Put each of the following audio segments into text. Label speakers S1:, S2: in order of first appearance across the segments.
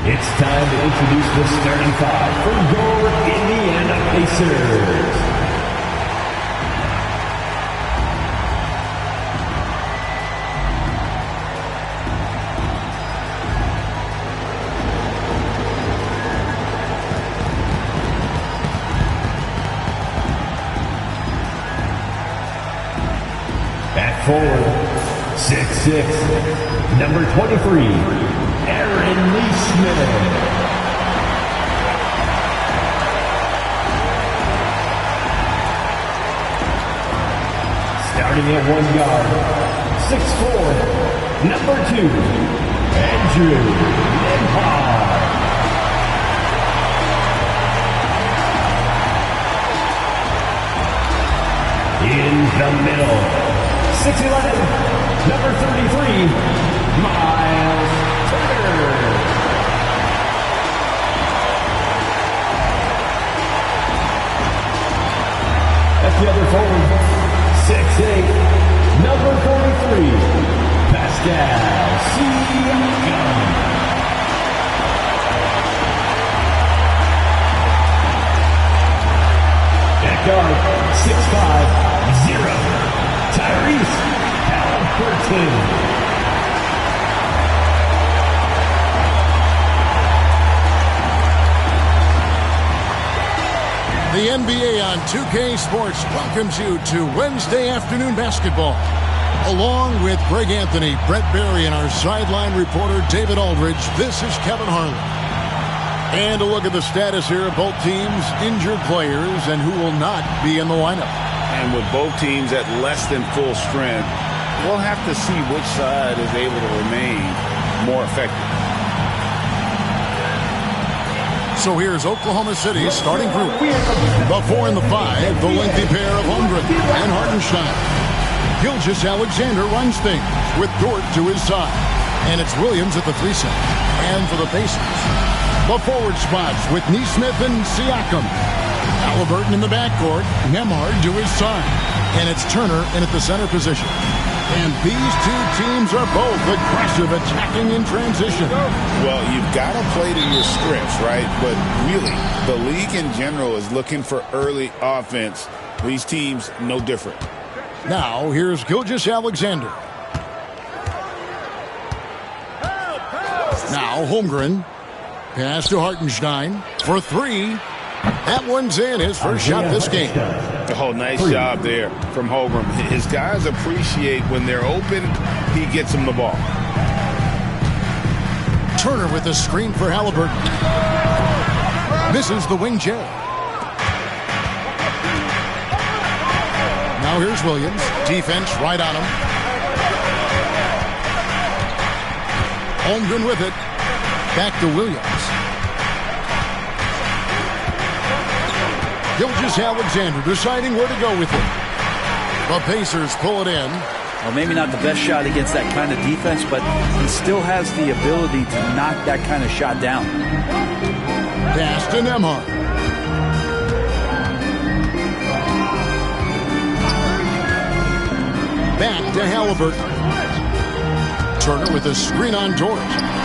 S1: It's time to introduce the starting five for your Indiana Pacers. At forward, 6'6", number 23, Aaron Neesmith. Starting at 1 guard, 6'4", number 2, Andrew Nembhard. In the middle, 6'11", number 33, Miles Turner. At the other forward, 6'8", number 43, Pascal Siakam. At guard, 6'5", 0, Tyrese Halliburton.
S2: The NBA on 2K Sports welcomes you to Wednesday afternoon basketball. Along with Greg Anthony, Brett Berry, and our sideline reporter David Aldridge, this is Kevin Harlan. And a look at the status here of both teams' injured players and who will not be in the lineup.
S3: And with both teams at less than full strength, we'll have to see which side is able to remain more effective.
S2: So here's Oklahoma City's starting group. The 4 and the 5, the lengthy pair of Holmgren and Hartenstein. Gilgeous-Alexander runs things with Dort to his side. And it's Williams at the 3 set. And for the Pacers, the forward spots with Neesmith and Siakam. Halliburton in the backcourt, Nembhard to his side. And it's Turner in at the center position. And these two teams are both aggressive, attacking in transition.
S3: Well, you've got to play to your strengths, right? But really, the league in general is looking for early offense. These teams, no different.
S2: Now, here's Gilgeous-Alexander. Now, Holmgren. Pass to Hartenstein for 3. That one's in, his first shot this game.
S3: Oh, nice job there from Holmgren. His guys appreciate when they're open, he gets them the ball.
S2: Turner with a screen for Halliburton. Misses the wing J. Now here's Williams. Defense right on him. Holmgren with it. Back to Williams. Gilgeous-Alexander deciding where to go with it. The Pacers pull it in.
S4: Well, maybe not the best shot against that kind of defense, but he still has the ability to knock that kind of shot down.
S2: Pass to Nembhard. Back to Halliburton. Turner with a screen on Dort.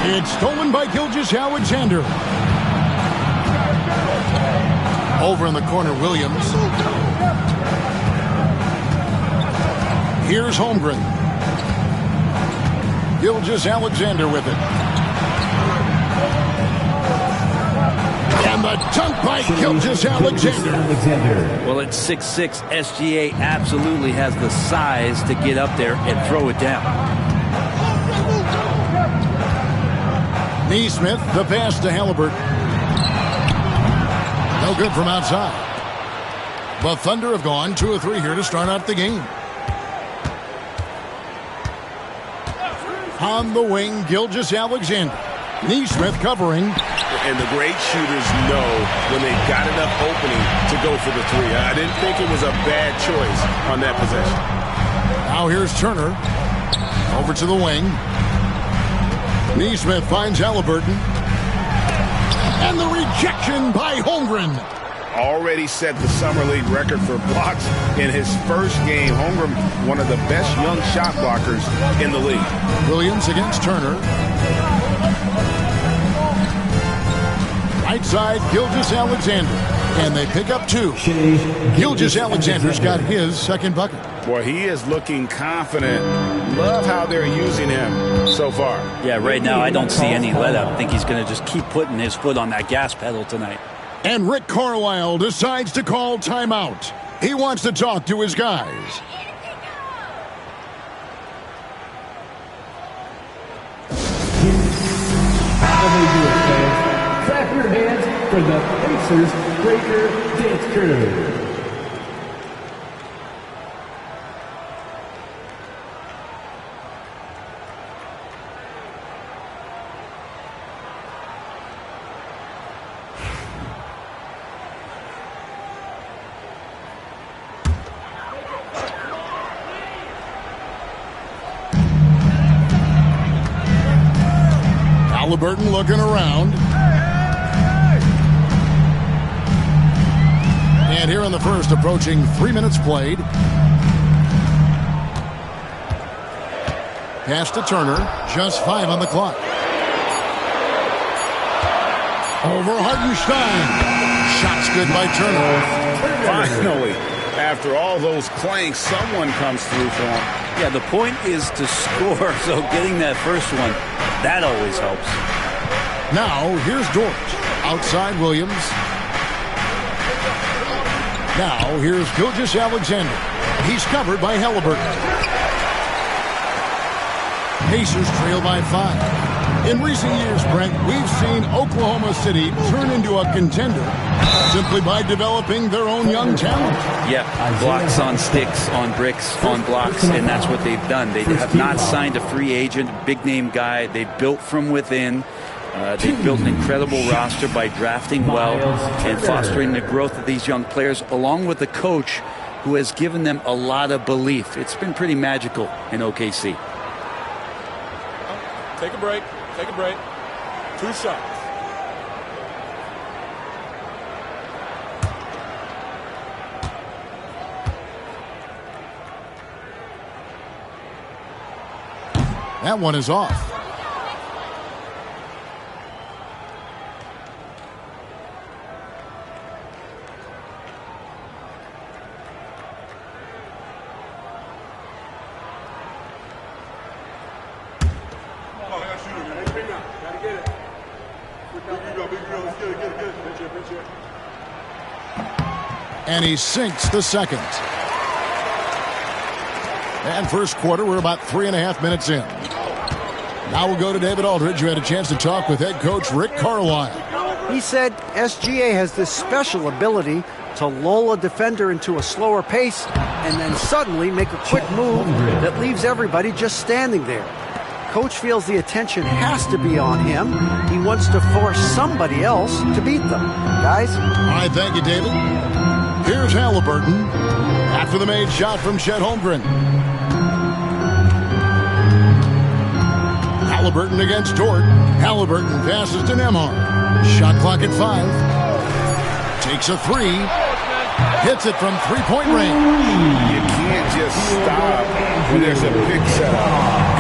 S2: It's stolen by Gilgeous-Alexander. Over in the corner, Williams. Here's Holmgren. Gilgeous-Alexander with it. And the dunk by Gilgeous-Alexander.
S4: Well, at 6'6", SGA absolutely has the size to get up there and throw it down.
S2: Neesmith, the pass to Halliburton. No good from outside. The Thunder have gone 2 of 3 here to start out the game. On the wing, Gilgeous-Alexander. Neesmith covering.
S5: And the great shooters know when they've got enough opening to go for the 3. I didn't think it was a bad choice on that possession.
S2: Now here's Turner. Over to the wing. Neesmith finds Halliburton. And the rejection by Holmgren.
S3: Already set the Summer League record for blocks in his first game. Holmgren, one of the best young shot blockers in the league.
S2: Williams against Turner. outside Gilgeous-Alexander. And they pick up 2. Gilgeous-Alexander's got his second bucket.
S3: Boy, he is looking confident. Love how they're using him so far.
S4: Yeah, right now I don't see any let-up. I think he's going to just keep putting his foot on that gas pedal tonight.
S2: And Rick Carlisle decides to call timeout. He wants to talk to his guys.
S1: How they do it, fans. Clap your hands for the Pacers Breaker Dance Crew.
S2: Halliburton looking around. And here in the first, approaching 3 minutes played. Pass to Turner. Just 5 on the clock. Over Hartenstein. Shots good by Turner.
S3: Finally, after all those clanks, someone comes through for him.
S4: Yeah, the point is to score, so getting that first one, that always helps.
S2: Now, here's Dort. Outside Williams. Now, here's Gilgeous-Alexander. He's covered by Halliburton. Pacers trail by 5. In recent years, Brent, we've seen Oklahoma City turn into a contender simply by developing their own young talent.
S4: Yeah, blocks on sticks, on bricks, on blocks, and that's what they've done. They have not signed a free agent, big-name guy. They built from within. They've built an incredible roster by drafting well and fostering the growth of these young players, along with the coach who has given them a lot of belief. It's been pretty magical in OKC.
S6: Take a break. Take a break. 2 shots.
S2: That one is off. And he sinks the second. And first quarter, we're about 3.5 minutes in. Now we'll go to David Aldridge, who had a chance to talk with head coach Rick Carlisle.
S7: He said SGA has this special ability to lull a defender into a slower pace and then suddenly make a quick move that leaves everybody just standing there. Coach feels the attention has to be on him. He wants to force somebody else to beat them. Guys?
S2: All right, thank you, David. Here's Halliburton after the made shot from Chet Holmgren. Halliburton against Dort. Halliburton passes to Nembhard. Shot clock at 5. Takes a 3. Hits it from three-point range.
S3: You can't just stop when there's a big setup.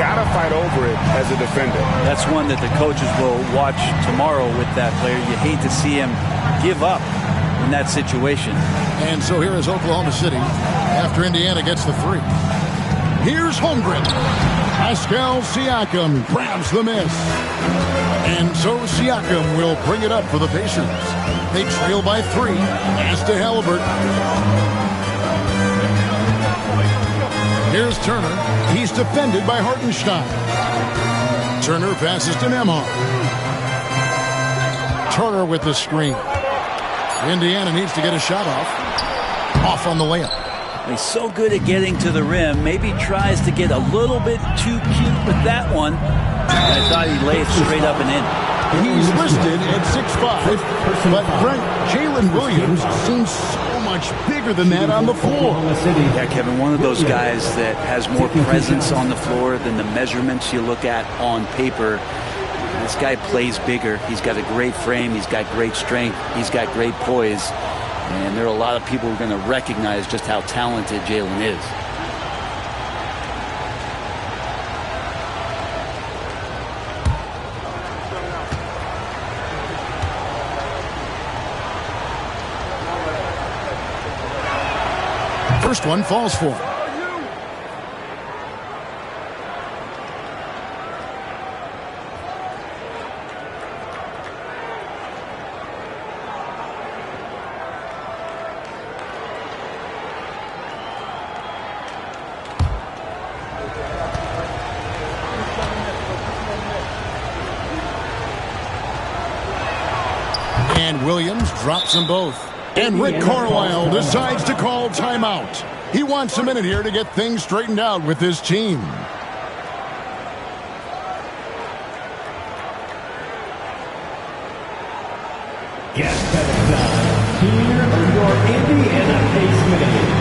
S3: Gotta fight over it as a defender.
S4: That's one that the coaches will watch tomorrow with that player. You hate to see him give up in that situation.
S2: And so here is Oklahoma City after Indiana gets the 3. Here's Holmgren. Pascal Siakam grabs the miss. And so Siakam will bring it up for the Pacers. They trail by 3. Pass to Halliburton. Here's Turner. He's defended by Hartenstein. Turner passes to Nembhard. Turner with the screen. Indiana needs to get a shot off. Off on the layup.
S4: He's so good at getting to the rim. Maybe tries to get a little bit too cute with that one. I thought he laid it straight up and in.
S2: He's listed at 6'5", but Brent, Jalen Williams seems so much bigger than that on the floor.
S4: Yeah, Kevin, one of those guys that has more presence on the floor than the measurements you look at on paper. This guy plays bigger. He's got a great frame. He's got great strength. He's got great poise. And there are a lot of people who are going to recognize just how talented Jalen is.
S2: first one falls for him. And Williams drops them both. And Rick Carlisle decides to call timeout. He wants a minute here to get things straightened out with his team.
S1: Get better done. Here are your Indiana Pacemates.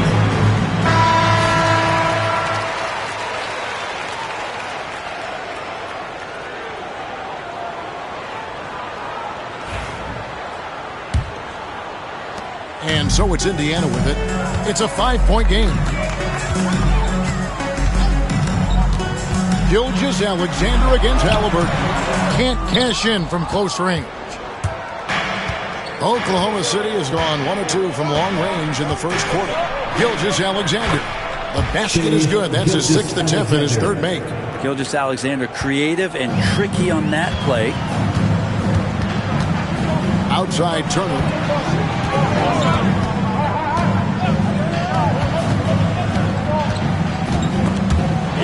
S2: And so it's Indiana with it. It's a 5-point game. Gilgeous-Alexander against Halliburton. Can't cash in from close range. Oklahoma City has gone 1 of 2 from long range in the first quarter. Gilgeous-Alexander. The basket is good. That's his 6th attempt and his 3rd make.
S4: Gilgeous-Alexander creative and tricky on that play.
S2: Outside Turner.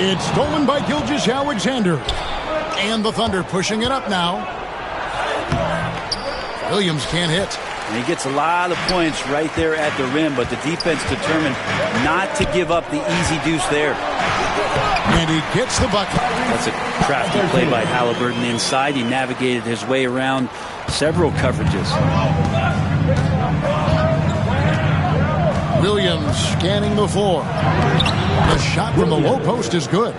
S2: It's stolen by Gilgeous-Alexander. And the Thunder pushing it up now. Williams can't hit.
S4: And he gets a lot of points right there at the rim, but the defense determined not to give up the easy deuce there.
S2: And he gets the bucket.
S4: That's a crafty play by Halliburton inside. He navigated his way around several coverages.
S2: Williams scanning the floor. The shot from the low post is good.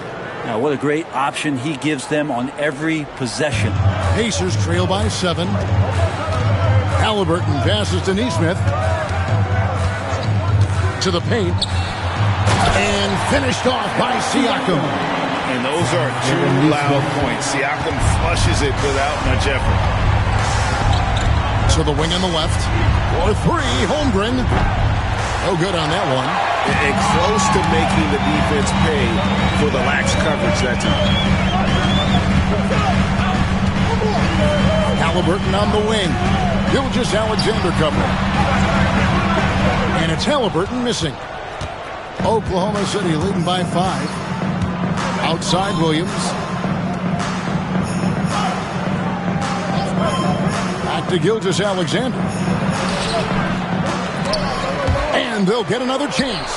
S4: Now, what a great option he gives them on every possession.
S2: Pacers trail by 7. Halliburton passes to Nesmith. To the paint. And finished off by Siakam.
S3: And those are 2 loud points. Siakam flushes it without much effort.
S2: To the wing on the left. For 3, Holmgren. No good on that one.
S5: And close to making the defense pay for the lax coverage that time.
S2: Halliburton on the wing. Gilgeous-Alexander covering. And it's Halliburton missing. Oklahoma City leading by 5. Outside Williams. Back to Gilgeous-Alexander. And they'll get another chance.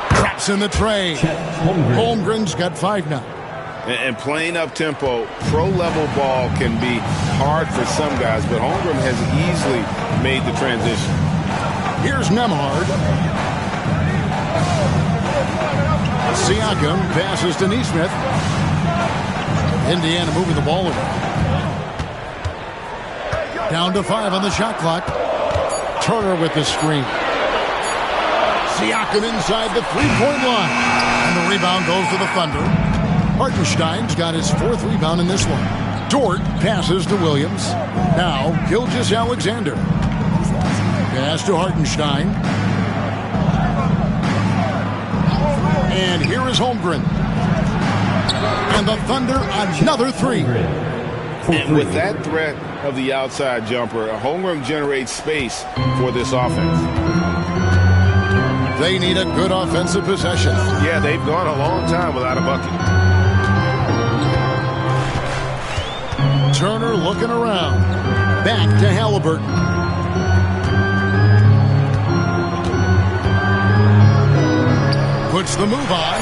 S2: Traps in the tray. Holmgren's got 5 now.
S3: And playing up-tempo, pro-level ball can be hard for some guys, but Holmgren has easily made the transition.
S2: Here's Nembhard. Siakam passes to Nesmith. Indiana moving the ball away. Down to 5 on the shot clock. Turner with the screen. Siakam inside the 3-point line. And the rebound goes to the Thunder. Hartenstein's got his 4th rebound in this one. Dort passes to Williams. Now Gilgeous-Alexander. Pass to Hartenstein. And here is Holmgren. And the Thunder another 3.
S3: And with that threat of the outside jumper, Holmgren generates space for this offense.
S2: They need a good offensive possession.
S5: Yeah, they've gone a long time without a bucket.
S2: Turner looking around. Back to Halliburton. Puts the move on.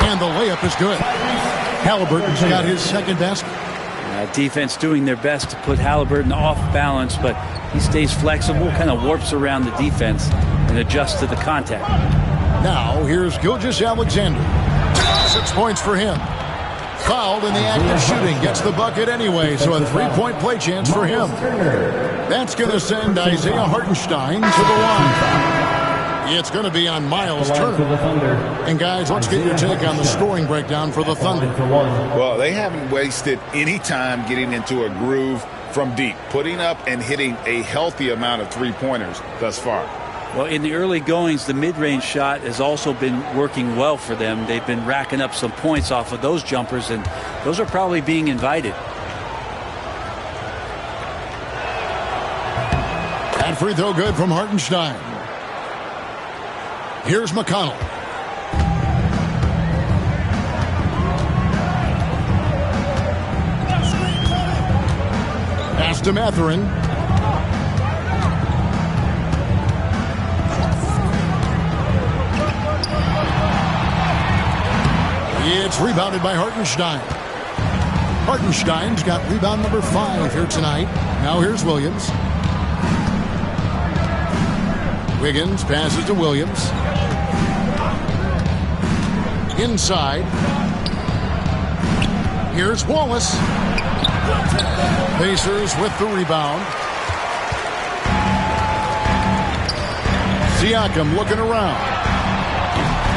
S2: And the layup is good. Halliburton's got his 2nd basket.
S4: Defense doing their best to put Halliburton off balance, but he stays flexible, kind of warps around the defense and adjusts to the contact.
S2: Now, here's Gilgeous-Alexander. 6 points for him. Fouled in the act of shooting. Gets the bucket anyway, so a 3-point play chance for him. That's going to send Isaiah Hartenstein to the line. It's going to be on Miles Turner. And guys, let's get your take on the scoring breakdown for the Thunder.
S3: Well, they haven't wasted any time getting into a groove from deep, putting up and hitting a healthy amount of 3-pointers thus far.
S4: Well, in the early goings, the mid-range shot has also been working well for them. They've been racking up some points off of those jumpers, and those are probably being invited.
S2: And free throw good from Hartenstein. Here's McConnell. Pass to Mathurin. It's rebounded by Hartenstein. Hartenstein's got rebound number 5 here tonight. Now here's Williams. Wiggins passes to Williams. Inside. Here's Wallace. Pacers with the rebound. Siakam looking around.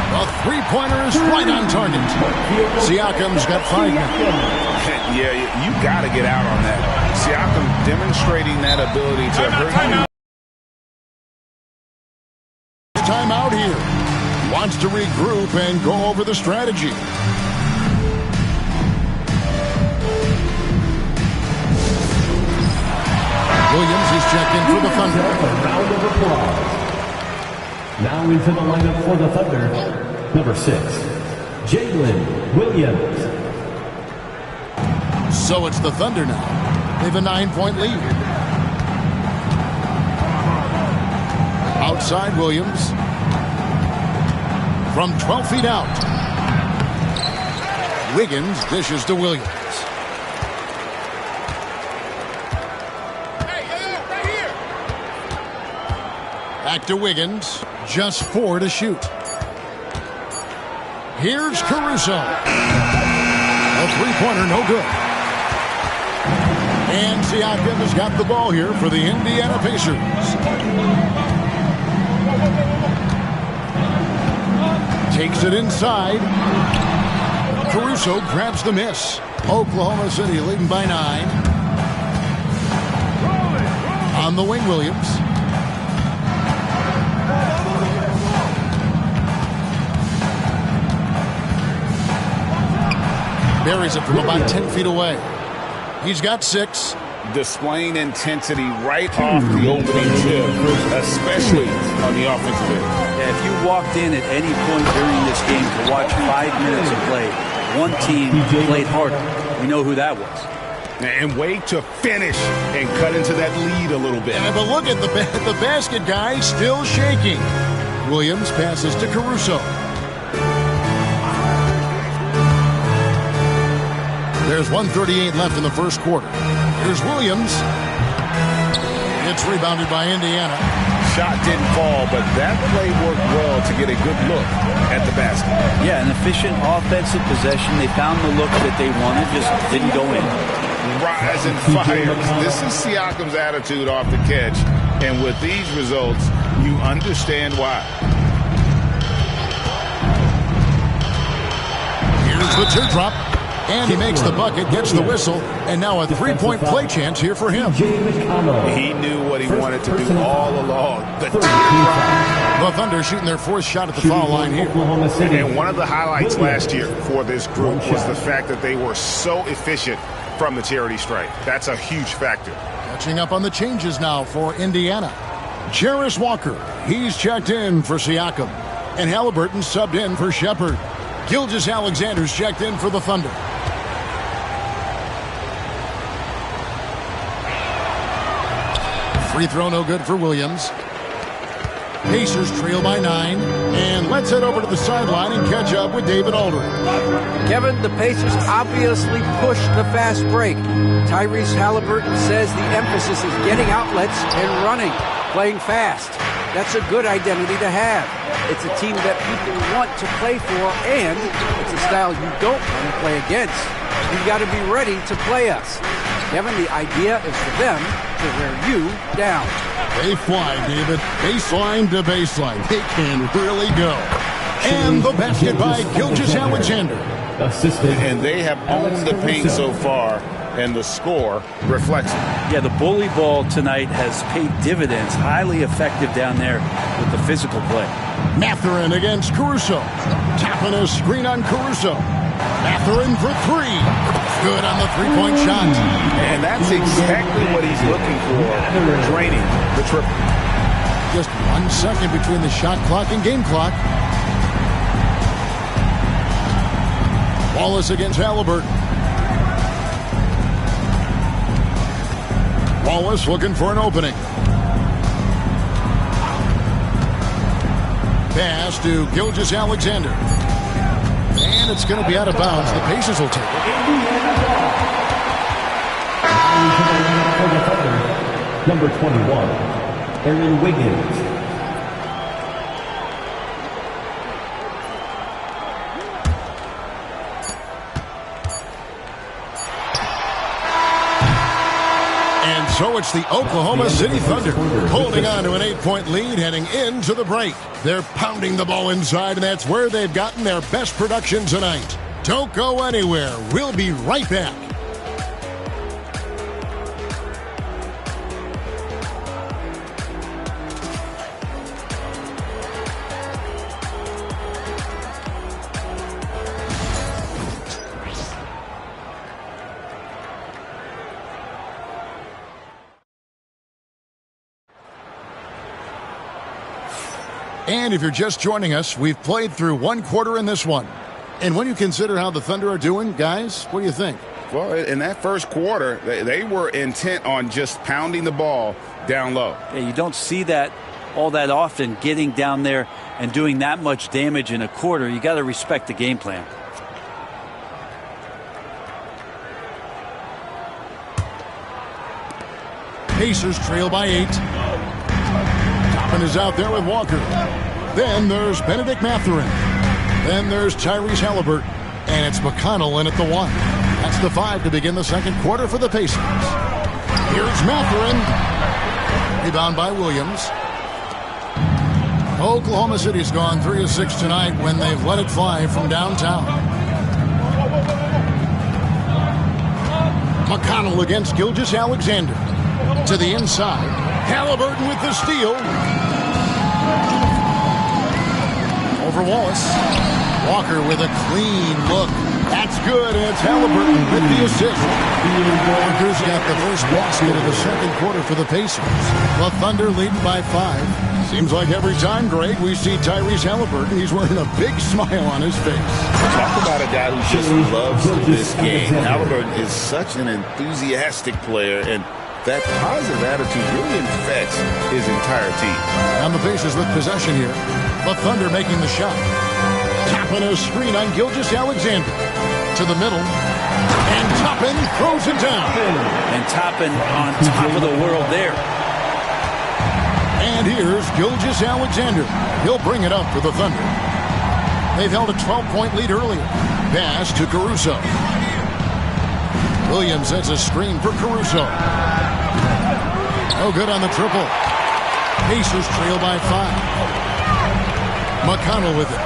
S2: A three-pointer is right on target. Siakam's got 5 minutes.
S3: Yeah, you got to get out on that. Siakam demonstrating that ability to hurt you.
S2: Timeout here. Wants to regroup and go over the strategy. Williams is checked in for the Thunder.
S1: Round of applause. Now into the lineup for the Thunder, number 6, Jalen Williams.
S2: So it's the Thunder now. They have a 9-point lead. Outside Williams. From 12 feet out. Wiggins dishes to Williams. Back to Wiggins. Just 4 to shoot. Here's Caruso. A three-pointer, no good. And Siakam has got the ball here for the Indiana Pacers. Takes it inside. Caruso grabs the miss. Oklahoma City leading by 9. On the wing, Williams. Buries it from about 10 feet away. He's got 6.
S3: Displaying intensity right off the opening tip, especially on the offensive end.
S4: Yeah, if you walked in at any point during this game to watch 5 minutes of play, one team played harder. We know who that was.
S3: And wait to finish and cut into that lead a little bit.
S2: But look at the basket guy still shaking. Williams passes to Caruso. There's 1:38 left in the first quarter. Here's Williams. It's rebounded by Indiana.
S3: Shot didn't fall, but that play worked well to get a good look at the basket.
S4: Yeah, an efficient offensive possession. They found the look that they wanted, just didn't go in.
S3: Rise and fires. This is Siakam's attitude off the catch. And with these results, you understand why.
S2: Here's the teardrop. And he makes the bucket, gets the whistle, and now a three-point play chance here for him.
S3: He knew what he wanted to do all along. The
S2: Thunder shooting their 4th shot at the foul line here.
S3: And one of the highlights last year for this group was the fact that they were so efficient from the charity stripe. That's a huge factor.
S2: Catching up on the changes now for Indiana. Jarris Walker, he's checked in for Siakam. And Halliburton subbed in for Shepard. Gilgeous-Alexander's checked in for the Thunder. Free throw no good for Williams. Pacers trail by 9. And let's head over to the sideline and catch up with David Aldridge.
S7: Kevin, the Pacers obviously pushed the fast break. Tyrese Halliburton says the emphasis is getting outlets and running, playing fast. That's a good identity to have. It's a team that people want to play for, and it's a style you don't want to play against. You've got to be ready to play us. Kevin, the idea is for them to wear you down.
S2: They fly, David. Baseline to baseline. They can really go. And the basket by Gilgeous-Alexander.
S3: And they have owned the paint so far. and the score reflects it.
S4: Yeah, the bully ball tonight has paid dividends. Highly effective down there with the physical play.
S2: Mathurin against Caruso. Tapping a screen on Caruso. Mathurin for three. Good on the three-point shot.
S3: And that's exactly what he's looking for, draining the triple.
S2: Just 1 second between the shot clock and game clock. Wallace against Halliburton. Wallace looking for an opening. Pass to Gilgeous-Alexander. And it's going to be out of bounds. The Pacers will take it.
S1: Number 21, Aaron Wiggins.
S2: And so it's the Oklahoma City Thunder holding on to an 8-point lead heading into the break. They're pounding the ball inside, and that's where they've gotten their best production tonight. Don't go anywhere. We'll be right back. And if you're just joining us, we've played through one quarter in this one. And when you consider how the Thunder are doing, guys, what do you think?
S3: Well, in that first quarter, they were intent on just pounding the ball down low.
S4: Yeah, you don't see that all that often, getting down there and doing that much damage in a quarter. You got to respect the game plan.
S2: Pacers trail by 8. Toppin is out there with Walker. Then there's Benedict Mathurin. Then there's Tyrese Halliburton. And it's McConnell in at the 1. That's the 5 to begin the second quarter for the Pacers. Here's Mathurin. Rebound by Williams. Oklahoma City's gone 3 of 6 tonight when they've let it fly from downtown. McConnell against Gilgeous-Alexander. To the inside. Halliburton with the steal. Over Wallace. Walker with a clean look. That's good, and it's Halliburton with the assist. Walker's got the first basket of the second quarter for the Pacers. The Thunder leading by 5. Seems like every time, Greg, we see Tyrese Halliburton, he's wearing a big smile on his face.
S3: Talk about a guy who just loves this game. Halliburton is such an enthusiastic player, and that positive attitude really infects his entire team.
S2: And the Pacers with possession here. The Thunder making the shot. Tapping a screen on Gilgeous-Alexander. To the middle. And Toppin throws it down.
S4: And Toppin on top of the world there.
S2: And here's Gilgeous-Alexander. He'll bring it up for the Thunder. They've held a 12-point lead earlier. Pass to Caruso. Williams sets a screen for Caruso. No good on the triple. Pacers trail by 5. McConnell with it.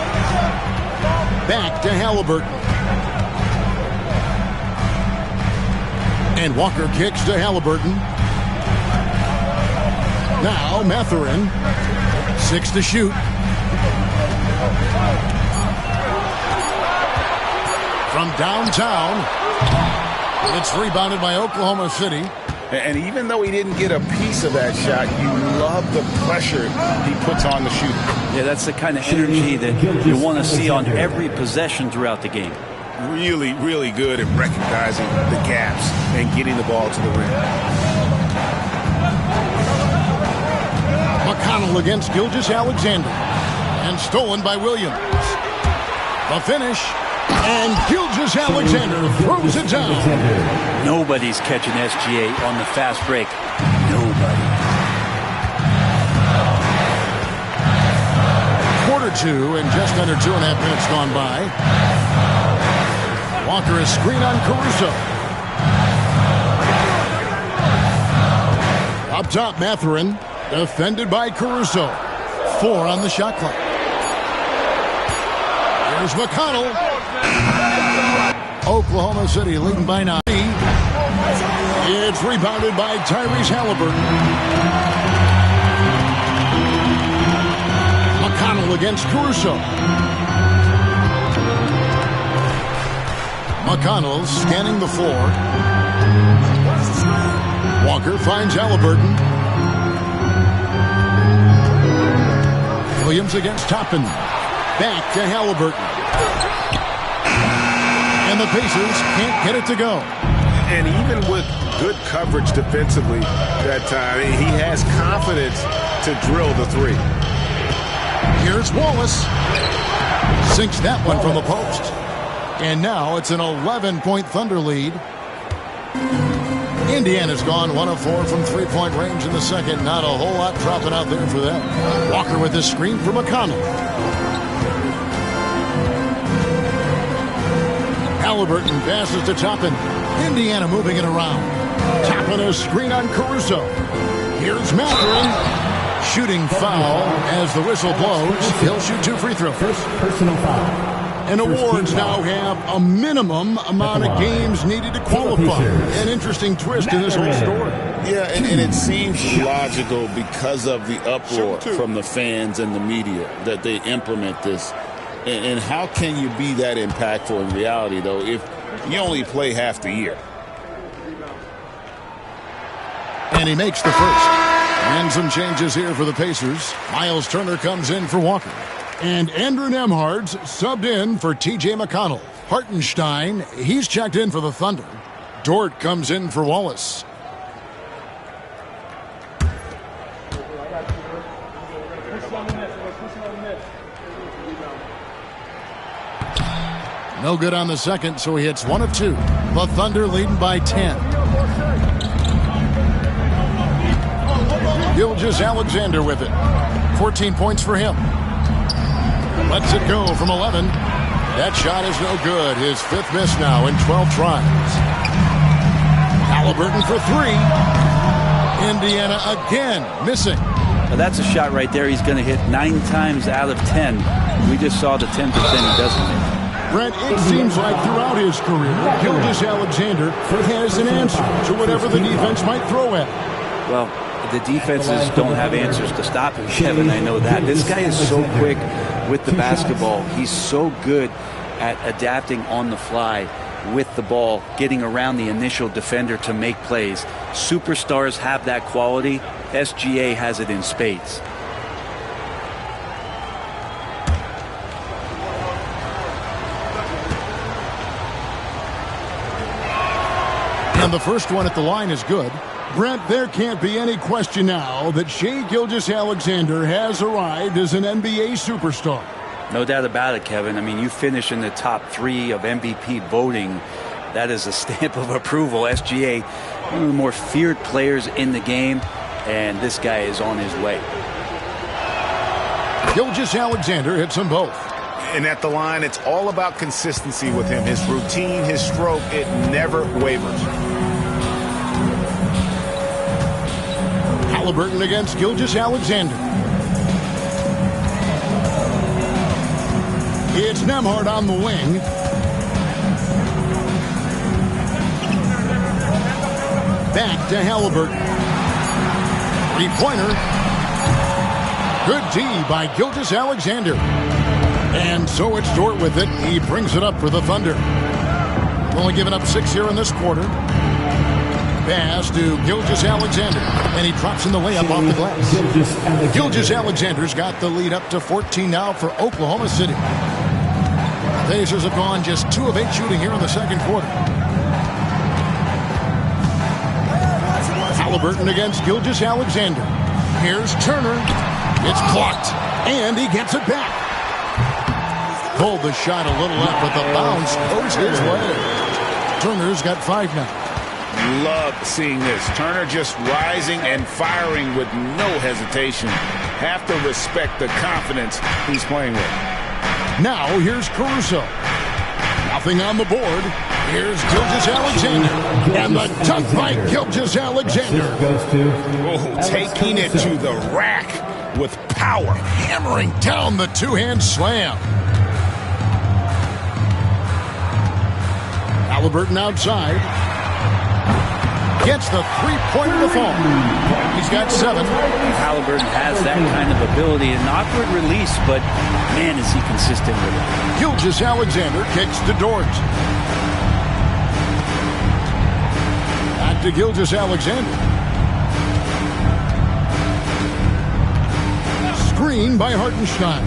S2: Back to Halliburton. And Walker kicks to Halliburton. Now Mathurin. 6 to shoot. From downtown. It's rebounded by Oklahoma City.
S3: And even though he didn't get a piece of that shot, you love the pressure he puts on the shooter.
S4: Yeah, that's the kind of energy that you want to see on every possession throughout the game.
S3: Really, really good at recognizing the gaps and getting the ball to the rim.
S2: McConnell against Gilgeous-Alexander. And stolen by Williams. The finish. And Gilgeous-Alexander throws it down.
S4: Nobody's catching SGA on the fast break. Nobody.
S2: Quarter 2 and just under 2.5 minutes gone by. Walker is screen on Caruso. Up top, Mathurin. Defended by Caruso. 4 on the shot clock. Here's McConnell. Oklahoma City leading by 9. It's rebounded by Tyrese Halliburton. McConnell against Caruso. McConnell scanning the floor. Walker finds Halliburton. Williams against Toppin. Back to Halliburton. And the Pacers can't get it to go.
S5: And even with good coverage defensively that time, he has confidence to drill the three.
S2: Here's Wallace. Sinks that one from the post. And now it's an 11-point Thunder lead. Indiana's gone 1 of 4 from three-point range in the second. Not a whole lot dropping out there for them. Walker with the screen for McConnell. Halliburton passes to Toppin. Indiana moving it around. Toppin a screen on Caruso. Here's Mathurin. Shooting foul as the whistle blows. He'll shoot 2 free throws.
S1: First personal foul.
S2: And awards now have a minimum amount of games needed to qualify. An interesting twist in this whole story.
S3: Yeah, and it seems logical because of the uproar from the fans and the media that they implement this. And how can you be that impactful in reality, though, if you only play half the year?
S2: And he makes the first. And some changes here for the Pacers. Miles Turner comes in for Walker. And Andrew Nembhard's subbed in for T.J. McConnell. Hartenstein, he's checked in for the Thunder. Dort comes in for Wallace. No good on the second, so he hits 1 of 2. The Thunder leading by 10. Gilgeous-Alexander with it. 14 points for him. Lets it go from 11. That shot is no good. His 5th miss now in 12 tries. Halliburton for 3. Indiana again missing.
S4: Well, that's a shot right there. He's going to hit 9 times out of 10. We just saw the 10% he doesn't hit.
S2: Brent, it seems like throughout his career, Gilgeous-Alexander has an answer to whatever the defense might throw at him.
S4: Well, the defenses don't have answers to stop him, Kevin. I know that. This guy is so quick with the basketball. He's so good at adapting on the fly with the ball, getting around the initial defender to make plays. Superstars have that quality. SGA has it in spades.
S2: And the first one at the line is good. Brent, there can't be any question now that Shai Gilgeous-Alexander has arrived as an NBA superstar.
S4: No doubt about it, Kevin. I mean, you finish in the top 3 of MVP voting. That is a stamp of approval. SGA, one of the more feared players in the game, and this guy is on his way.
S2: Gilgeous-Alexander hits them both.
S5: And at the line, it's all about consistency with him. His routine, his stroke, it never wavers.
S2: Halliburton against Gilgeous-Alexander. It's Nembhard on the wing. Back to Halliburton. 3-pointer. Good D by Gilgeous-Alexander. And so it's Dort with it. He brings it up for the Thunder. Only given up 6 here in this quarter. Pass to Gilgeous-Alexander. And he drops in the layup off the glass. Gilgeous-Alexander's got the lead up to 14 now for Oklahoma City. The Pacers have gone just 2 of 8 shooting here in the second quarter. Halliburton against Gilgeous-Alexander. Here's Turner. It's blocked. And he gets it back. Pulled the shot a little up, but the bounce goes his way. Turner's got 5 now.
S3: Love seeing this. Turner just rising and firing with no hesitation. Have to respect the confidence he's playing with.
S2: Now here's Caruso. Nothing on the board. Here's Gilgeous-Alexander. And the dunk by Gilgeous-Alexander.
S5: Oh, taking it to the rack with power.
S2: Hammering down the 2-hand slam. Halliburton outside. Gets the three-pointer to fall. He's got 7.
S4: Halliburton has that kind of ability. An awkward release, but man, is he consistent with it.
S2: Gilgeous-Alexander kicks to Dort. Back to Gilgeous-Alexander. Screen by Hartenstein.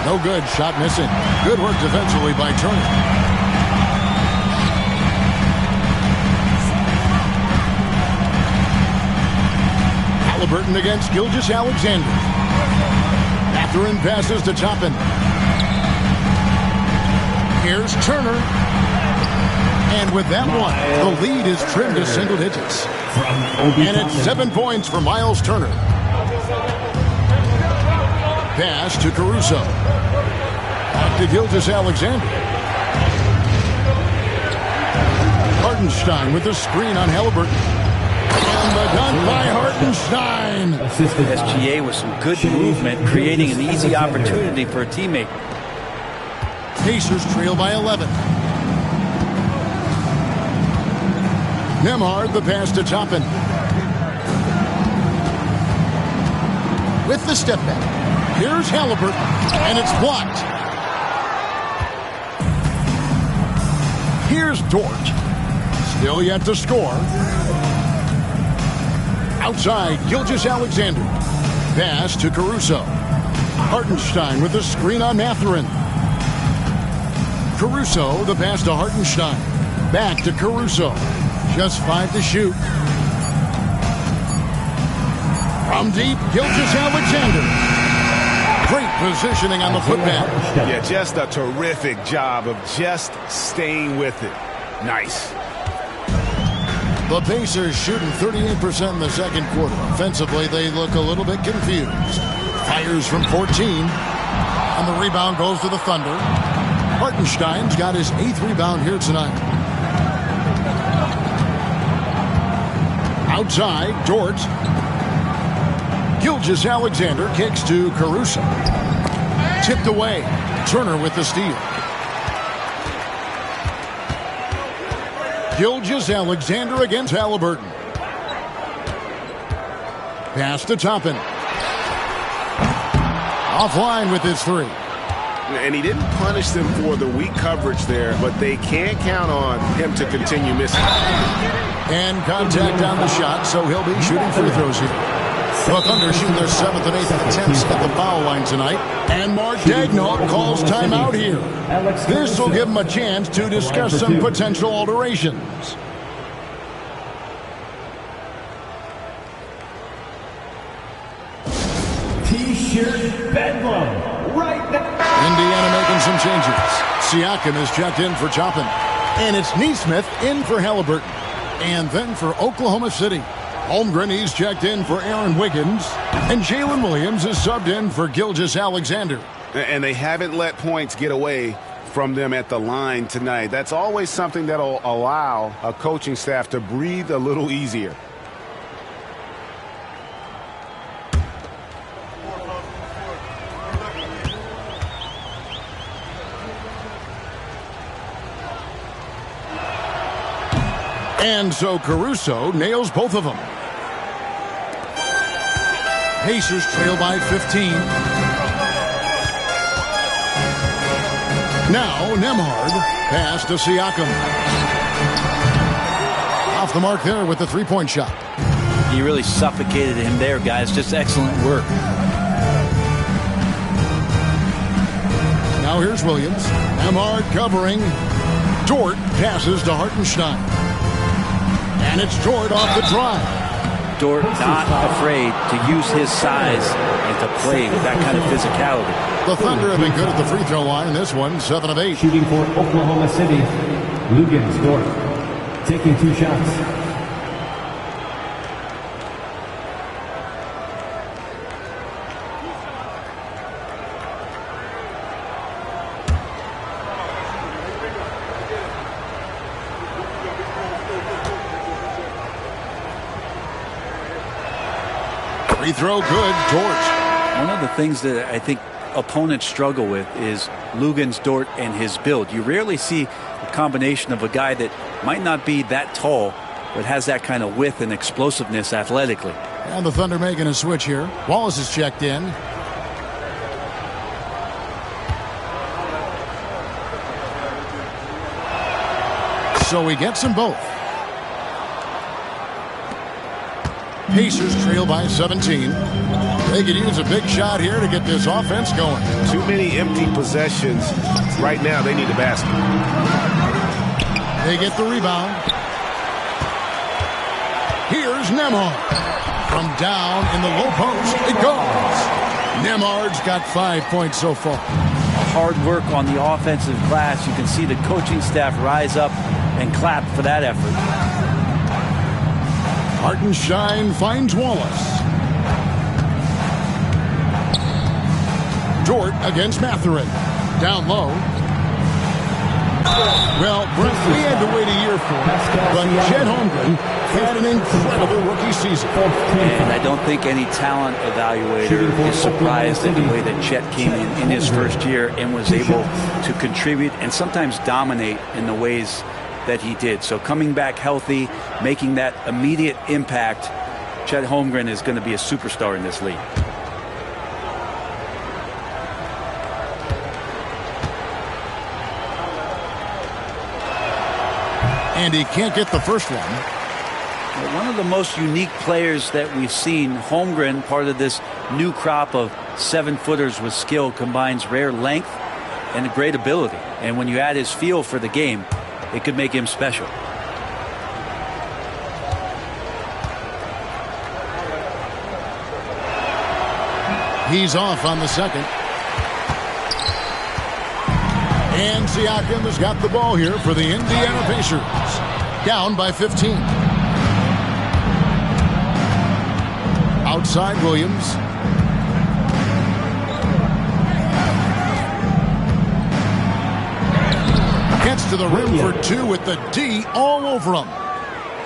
S2: No good. Shot missing. Good work defensively by Turner. Halliburton against Gilgeous-Alexander. Mathurin passes to Toppin. Here's Turner. And with that one, the lead is trimmed to single digits. And it's 7 points for Miles Turner. Pass to Caruso. Back to Gilgeous-Alexander. Hartenstein with the screen on Halliburton. And the dunk by Hartenstein.
S4: SGA with some good movement, creating an easy opportunity for a teammate.
S2: Pacers trail by 11. Nembhard, the pass to Toppin. With the step back. Here's Halliburton. And it's blocked. Here's Dort. Still yet to score. Outside, Gilgeous-Alexander. Pass to Caruso. Hartenstein with the screen on Mathurin. Caruso, the pass to Hartenstein. Back to Caruso. Just 5 to shoot. From deep, Gilgeous-Alexander. Great positioning on the putback.
S5: Yeah, just a terrific job of just staying with it. Nice.
S2: The Pacers shooting 38% in the second quarter. Offensively, they look a little bit confused. Fires from 14. And the rebound goes to the Thunder. Hartenstein's got his 8th rebound here tonight. Outside, Dort. Gilgeous-Alexander kicks to Caruso. Tipped away. Turner with the steal. Gilgeous-Alexander against Halliburton. Pass to Toppin. Offline with his 3.
S5: And he didn't punish them for the weak coverage there, but they can't count on him to continue missing.
S2: And contact on the shot, so he'll be shooting free throws here. The Thunder shooting their 7th and 8th attempts at the foul line tonight. And Mark Daigneault calls timeout here. This will give him a chance to discuss some potential alterations.
S1: T-shirt bedlam right now.
S2: Indiana making some changes. Siakam is checked in for Toppin. And it's Nesmith in for Halliburton. And then for Oklahoma City, Holmgren, he's checked in for Aaron Wiggins. And Jalen Williams is subbed in for Gilgeous-Alexander.
S5: And they haven't let points get away from them at the line tonight. That's always something that'll allow a coaching staff to breathe a little easier.
S2: And so Caruso nails both of them. Pacers trail by 15. Now Nembhard. Pass to Siakam. Off the mark there with the three-point shot.
S4: You really suffocated him there, guys. Just excellent work.
S2: Now here's Williams. Nembhard covering. Dort passes to Hartenstein. And it's Dort off the drive.
S4: Dort not afraid to use his size and to play with that kind of physicality.
S2: The Thunder have been good at the free throw line. This one, 7 of 8.
S1: Shooting for Oklahoma City, Luguentz Dort, taking 2 shots.
S2: Free throw good, Dort.
S4: One of the things that I think opponents struggle with is Luguentz Dort and his build. You rarely see a combination of a guy that might not be that tall, but has that kind of width and explosiveness athletically.
S2: And the Thunder making a switch here. Wallace is checked in. So he gets them both. Pacers trail by 17. They could use a big shot here to get this offense going.
S5: Too many empty possessions. Right now, they need a basket.
S2: They get the rebound. Here's Nembhard. From down in the low post, it goes. Nembhard's got 5 points so far.
S4: Hard work on the offensive glass. You can see the coaching staff rise up and clap for that effort.
S2: Hartenstein finds Wallace. Dort against Mathurin. Down low. Well, Brent, we had to wait a year for it, but Chet Holmgren had an incredible rookie season.
S4: And I don't think any talent evaluator is surprised at the way that Chet came in his first year and was able to contribute and sometimes dominate in the ways that he did. So coming back healthy, making that immediate impact, Chet Holmgren is going to be a superstar in this league.
S2: And he can't get the first one.
S4: One of the most unique players that we've seen, Holmgren, part of this new crop of 7-footers with skill, combines rare length and a great ability. And when you add his feel for the game, it could make him special.
S2: He's off on the second. And Siakam has got the ball here for the Indiana Pacers. Down by 15. Outside Williams. Gets to the rim for two with the D all over him.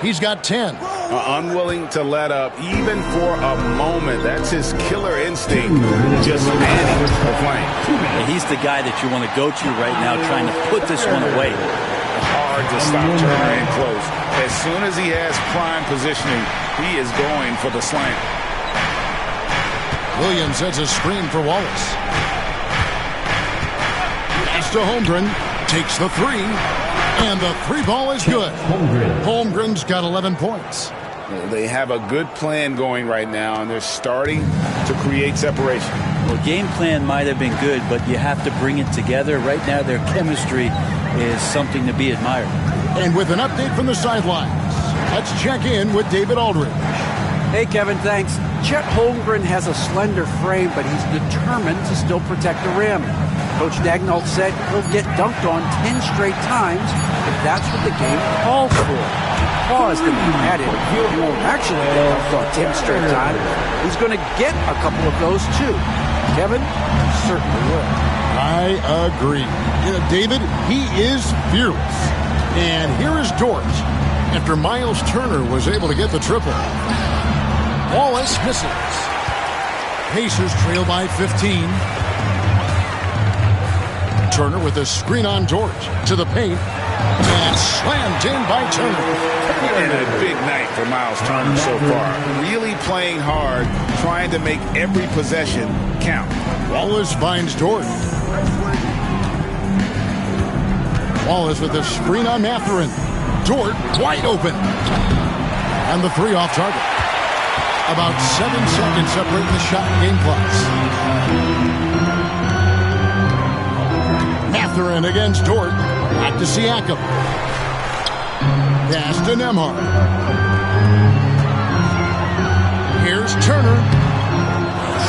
S2: He's got 10.
S5: Unwilling to let up even for a moment. That's his killer instinct. Just manning the flame.
S4: He's the guy that you want to go to right now, trying to put this one away.
S5: Hard to stop Turner in close. As soon as he has prime positioning, he is going for the slam.
S2: Williams sets a screen for Wallace. Pass to Holmgren. Takes the three. And the three ball is good. Holmgren's got 11 points.
S5: They have a good plan going right now, and they're starting to create separation.
S4: Well, game plan might have been good, but you have to bring it together. Right now, their chemistry is something to be admired.
S2: And with an update from the sidelines, let's check in with David Aldridge.
S7: Hey, Kevin, thanks. Chet Holmgren has a slender frame, but he's determined to still protect the rim. Coach Dagnall said he'll get dunked on 10 straight times if that's what the game calls for. He paused and added, he won't actually get dunked on 10 straight times. He's going to get a couple of those, too. Kevin certainly will.
S2: I agree. You know, David, he is fearless. And here is Dort after Miles Turner was able to get the triple. Wallace misses. Pacers trail by 15. Turner with a screen on Dort to the paint. And slammed in by Turner.
S5: And a big night for Miles Turner so far. Really playing hard, trying to make every possession count.
S2: Wallace finds Dort. Wallace with a screen on Mathurin. Dort wide open. And the three off target. About 7 seconds separating the shot and game clocks. Mathurin against Dort. Back to Siakam. Pass to Nembhard. Here's Turner.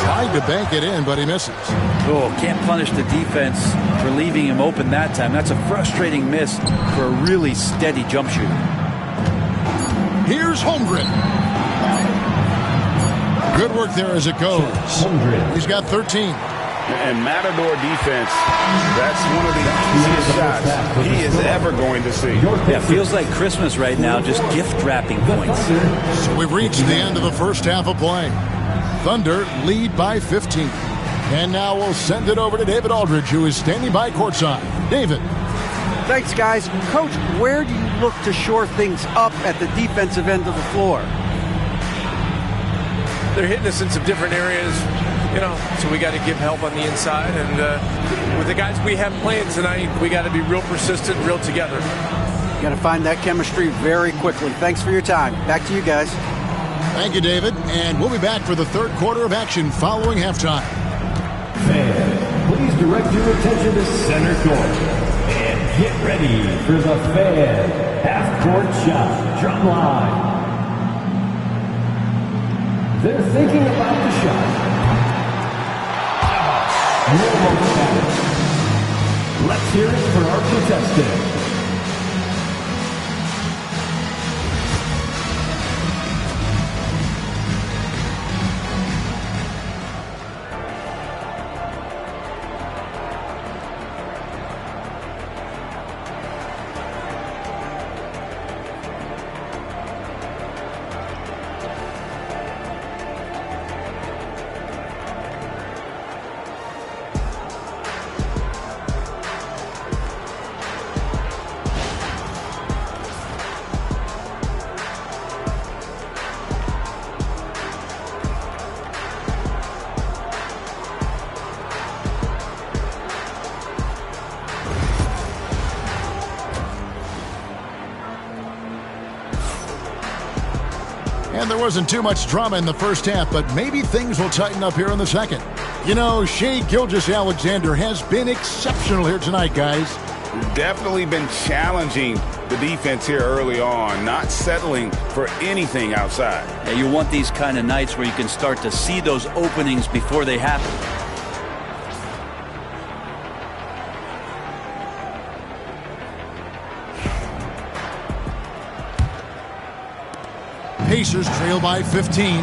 S2: Tried to bank it in, but he misses.
S4: Oh, can't punish the defense for leaving him open that time. That's a frustrating miss for a really steady jump shooter.
S2: Here's Holmgren. Good work there as it goes. He's got 13.
S5: And Matador defense, that's one of the easiest shots he is ever going to see.
S4: Yeah, feels like Christmas right now, just gift wrapping points.
S2: So we've reached the end of the first half of play. Thunder lead by 15. And now we'll send it over to David Aldridge, who is standing by courtside. David.
S7: Thanks, guys. Coach, where do you look to shore things up at the defensive end of the floor?
S6: They're hitting us in some different areas, so we got to give help on the inside. And with the guys we have playing tonight, we got to be real persistent, real together.
S7: Got to find that chemistry very quickly. Thanks for your time. Back to you guys.
S2: Thank you, David. And we'll be back for the third quarter of action following halftime.
S1: Fans, please direct your attention to center court. And get ready for the Fan half-court shot drum line. They're thinking about the shot. Almost got it. Let's hear it for our contestant.
S2: And there wasn't too much drama in the first half, but maybe things will tighten up here in the second. Shai Gilgeous-Alexander has been exceptional here tonight, guys.
S5: Definitely been challenging the defense here early on, not settling for anything outside.
S4: Yeah, you want these kind of nights where you can start to see those openings before they happen.
S2: Pacers trail by 15.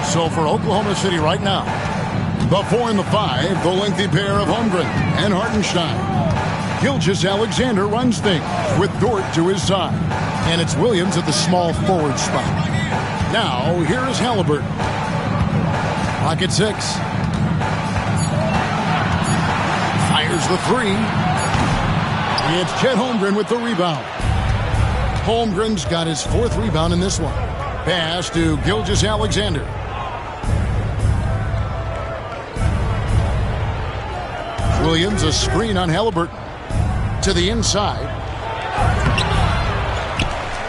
S2: So for Oklahoma City right now, the 4 and the 5, the lengthy pair of Holmgren and Hartenstein. Gilgeous-Alexander runs things with Dort to his side. And it's Williams at the small forward spot. Now, here is Halliburton. Clock at 6. Fires the 3. It's Chet Holmgren with the rebound. Holmgren's got his 4th rebound in this one. Pass to Gilgeous-Alexander. Williams, a screen on Halliburton. To the inside.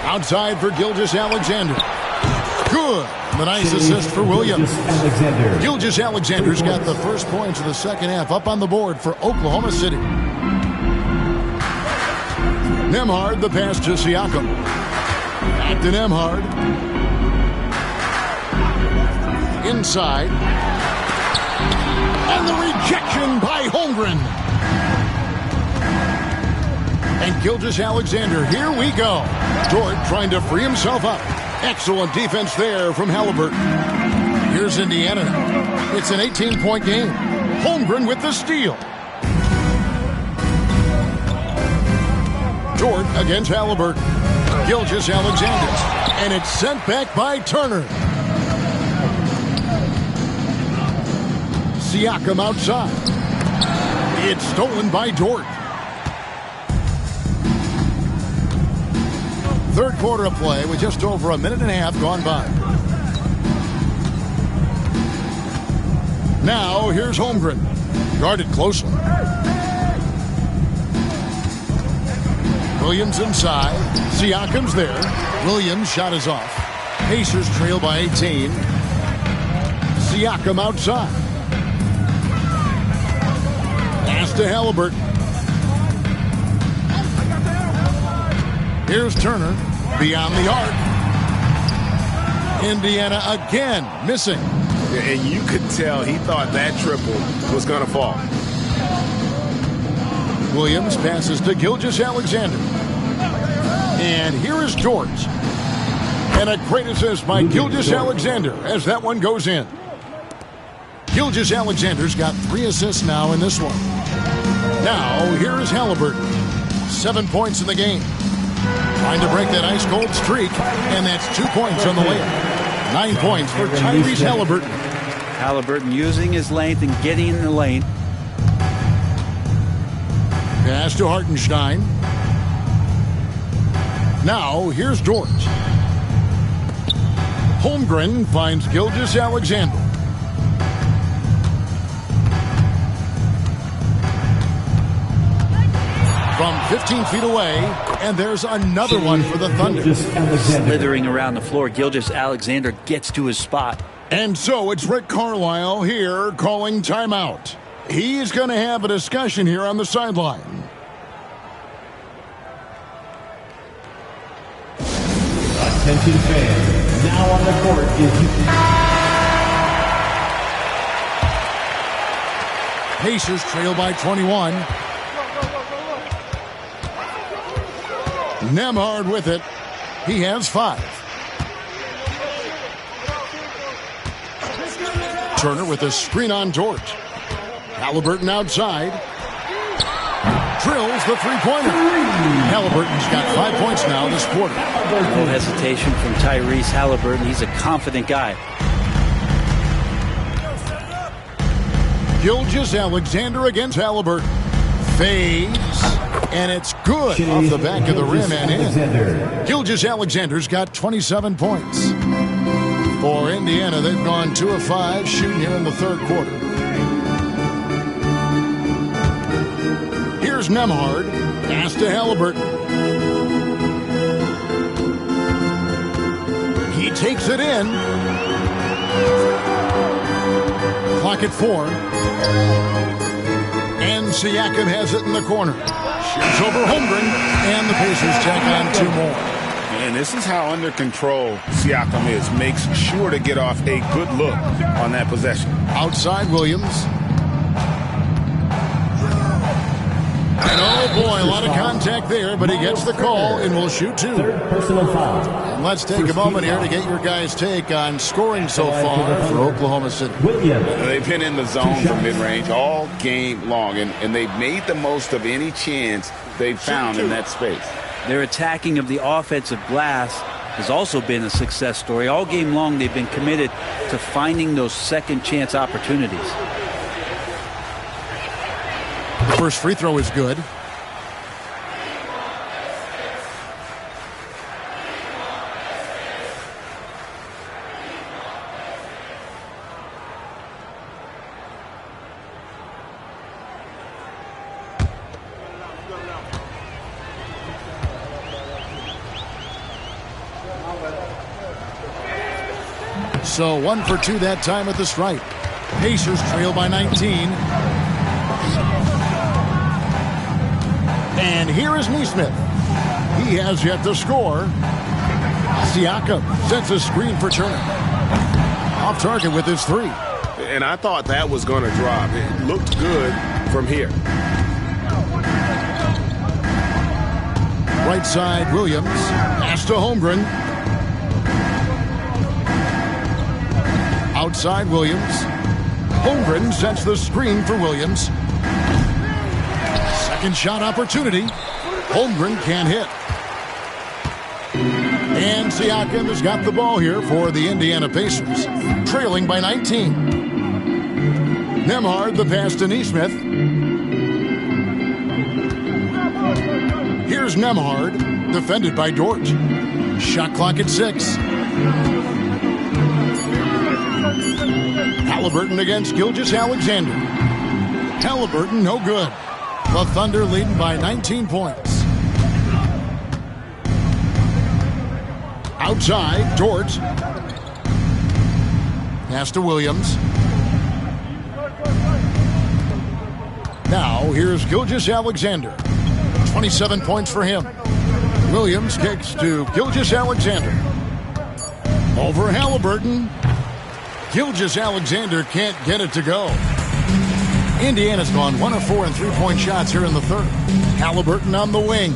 S2: Outside for Gilgeous-Alexander. Good. The nice assist for Williams. Gilgeous-Alexander's got the first points of the second half up on the board for Oklahoma City. Nembhard, the pass to Siakam. Back to Nembhard. Inside. And the rejection by Holmgren. And Gilgeous-Alexander, here we go. Dort trying to free himself up. Excellent defense there from Halliburton. Here's Indiana. It's an 18-point game. Holmgren with the steal. Dort against Halliburton. Gilgeous-Alexander. And it's sent back by Turner. Siakam outside. It's stolen by Dort. Third quarter of play with just over a minute and a half gone by. Now here's Holmgren. Guarded closely. Williams inside. Siakam's there. Williams' shot is off. Pacers trail by 18. Siakam outside. Pass to Halliburton. Here's Turner. Beyond the arc. Indiana again missing.
S5: And you could tell he thought that triple was going to fall.
S2: Williams passes to Gilgeous-Alexander. And here is Dort. And a great assist by Gilgeous-Alexander as that one goes in. Gilgeous-Alexander's got 3 assists now in this one. Now, here is Halliburton. 7 points in the game. Trying to break that ice-cold streak, and that's 2 points on the layup. 9 points for Tyrese Halliburton.
S4: Halliburton using his length and getting in the lane.
S2: Pass to Hartenstein. Now, here's Dort. Holmgren finds Gilgeous-Alexander. From 15 feet away, and there's another one for the Thunder.
S4: Slithering around the floor, Gilgeous-Alexander gets to his spot.
S2: And so it's Rick Carlisle here calling timeout. He's going to have a discussion here on the sideline.
S1: Attention fans, now on the court is
S2: Pacers trail by 21. Nembhard with it. He has 5. Turner with a screen on Dort. Halliburton outside. Drills the three-pointer. Halliburton's got 5 points now this quarter.
S4: No hesitation from Tyrese Halliburton. He's a confident guy.
S2: Gilgeous-Alexander against Halliburton. Fades. And it's good off the back of the rim and in. Gilgeous-Alexander's got 27 points. For Indiana, they've gone 2 of 5 shooting here in the third quarter. Here's Nembhard. Pass to Halliburton. He takes it in. Clock at 4. And Siakam has it in the corner. Shoots over Holmgren, and the Pacers tack on 2 more.
S5: And this is how under control Siakam is. Makes sure to get off a good look on that possession.
S2: Outside Williams. And oh boy, a lot of contact there, but he gets the call and will shoot 2.
S1: personal foul.
S2: And let's take a moment here to get your guys' take on scoring so far for Oklahoma City.
S5: They've been in the zone for mid-range all game long, and they've made the most of any chance they've found in that space.
S4: Their attacking of the offensive glass has also been a success story. All game long, they've been committed to finding those second chance opportunities.
S2: The first free throw is good. So 1 for 2 that time at the stripe. Pacers trail by 19. And here is Nesmith. He has yet to score. Siakam sets a screen for Turner. Off target with his 3.
S5: And I thought that was going to drop. It looked good from here.
S2: Right side, Williams. Pass to Holmgren. Outside, Williams. Holmgren sets the screen for Williams. Second shot opportunity. Holmgren can't hit. And Siakam has got the ball here for the Indiana Pacers, trailing by 19. Nembhard, the pass to Nesmith. Here's Nembhard, defended by Dort. Shot clock at 6. Halliburton against Gilgeous-Alexander. Halliburton, no good. The Thunder leading by 19 points. Outside, Dort. Pass to Williams. Now, here's Gilgeous-Alexander. 27 points for him. Williams kicks to Gilgeous-Alexander. Over Halliburton. Gilgeous-Alexander can't get it to go. Indiana's gone 1 of 4 in three-point shots here in the third. Halliburton on the wing.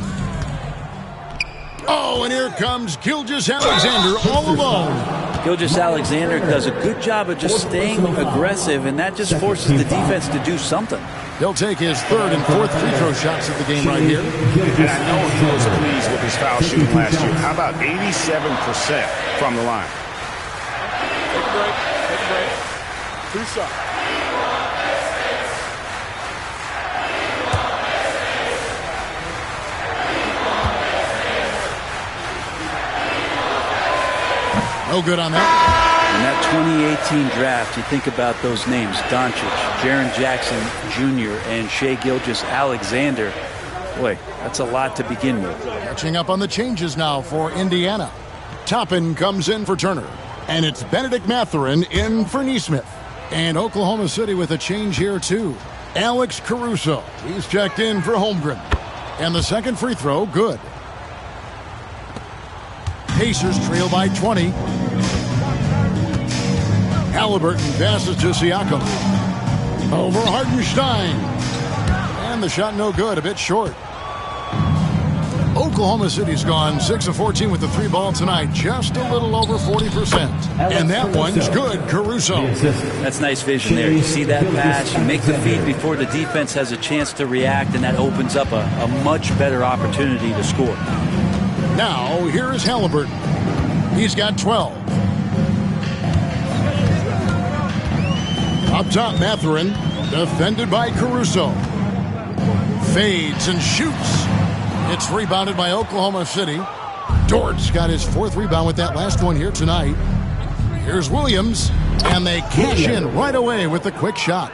S2: Oh, and here comes Gilgeous-Alexander all alone.
S4: Gilgeous-Alexander does a good job of just staying aggressive, and that just forces the defense to do something.
S2: He'll take his 3rd and 4th free throw shots of the game right here.
S5: And I know he was pleased with his foul shooting last year. How about 87% from the line?
S6: Take a break. Take a break. 2 shots.
S2: No good on that.
S4: In that 2018 draft, you think about those names: Doncic, Jaren Jackson Jr., and Shai Gilgeous-Alexander. Boy, that's a lot to begin with.
S2: Catching up on the changes now for Indiana. Toppin comes in for Turner. And it's Benedict Mathurin in for Neesmith. And Oklahoma City with a change here, too. Alex Caruso. He's checked in for Holmgren. And the second free throw, good. Pacers trail by 20. Halliburton passes to Siakam. Over Hartenstein. And the shot no good, a bit short. Oklahoma City's gone 6 of 14 with the 3-ball tonight, just a little over 40%. And that one's good, Caruso.
S4: That's nice vision there. You see that pass, you make the feed before the defense has a chance to react, and that opens up a much better opportunity to score.
S2: Now, here is Halliburton. He's got 12. Up top, Mathurin, defended by Caruso. Fades and shoots. It's rebounded by Oklahoma City. Dort's got his 4th rebound with that last one here tonight. Here's Williams, and they cash in right away with the quick shot.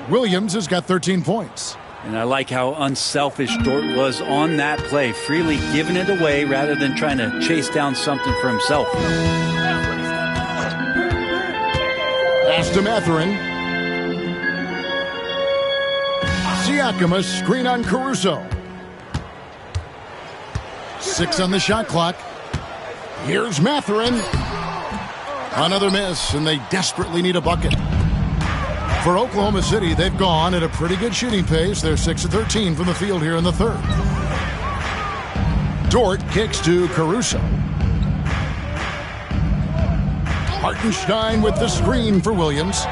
S2: Williams has got 13 points.
S4: And I like how unselfish Dort was on that play, freely giving it away rather than trying to chase down something for himself.
S2: Pass to Mathurin. Siakam, a screen on Caruso. 6 on the shot clock. Here's Mathurin. Another miss, and they desperately need a bucket. For Oklahoma City, they've gone at a pretty good shooting pace. They're 6 of 13 from the field here in the third. Dort kicks to Caruso. Hartenstein with the screen for Williams.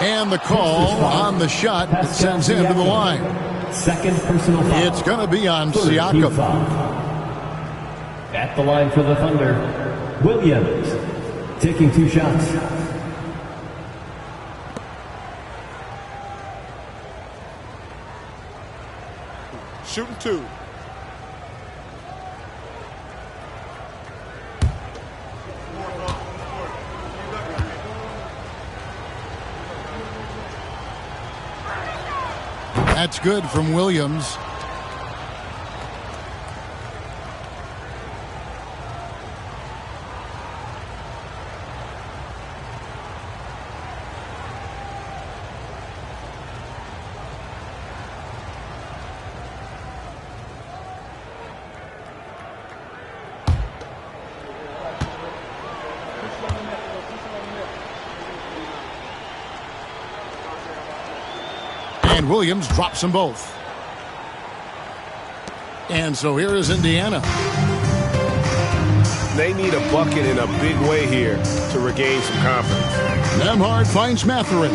S2: And the call on the shot that sends him to the line.
S1: Second personal foul.
S2: It's going to be on Siakam.
S1: At the line for the Thunder, Williams taking 2 shots.
S8: Shooting 2.
S2: That's good from Williams. And Williams drops them both. And so here is Indiana.
S5: They need a bucket in a big way here to regain some confidence.
S2: Nembhard finds Mathurin.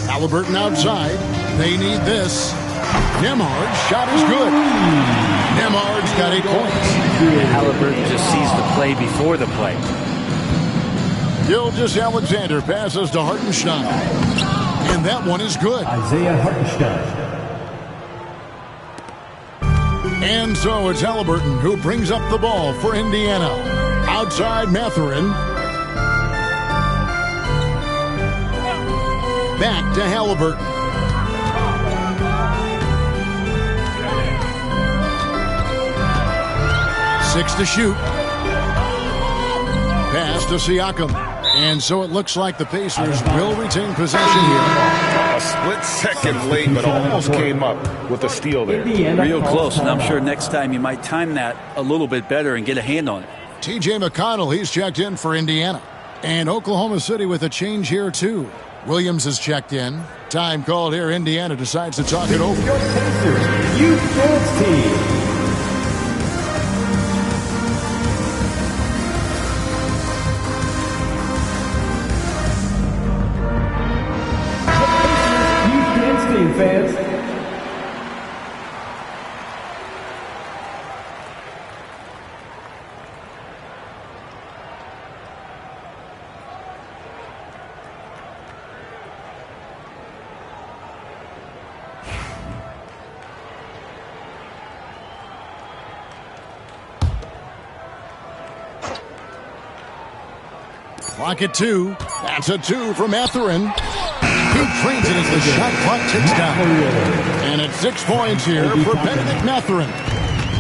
S2: Halliburton outside. They need this. Nembhard's shot is good. Nembhard's got 8 points.
S4: Halliburton just sees the play before the play.
S2: Gilgeous-Alexander passes to Hartenstein. And that one is good.
S1: Isaiah Hartenstein.
S2: And so it's Halliburton who brings up the ball for Indiana. Outside Mathurin. Back to Halliburton. Six to shoot. Pass to Siakam. And so it looks like the Pacers will retain possession here.
S5: A split second late, but almost came up with a steal there.
S4: Real close, and I'm sure next time you might time that a little bit better and get a hand on it.
S2: TJ McConnell, he's checked in for Indiana. And Oklahoma City with a change here, too. Williams has checked in. Time called here. Indiana decides to talk it over.
S1: Your Pacers Youth Dance Team. Fans.
S2: Clock at 2. That's a 2 from Matherin. He trains it as the shot clock ticks down. And it's 6 points here for Benedict Matherin.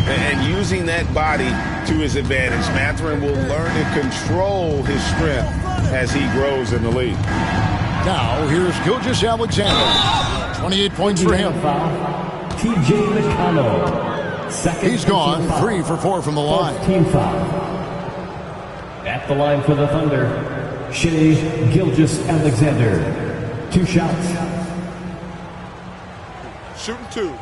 S5: And using that body to his advantage, Matherin will learn to control his strength as he grows in the league.
S2: Now, here's Gilgeous-Alexander. 28 points for him.
S1: T.J. McConnell.
S2: He's gone 3 for 4 from the line.
S1: Team foul. At the line for the Thunder, Shea Gilgeous-Alexander. 2 shots.
S8: Shooting 2.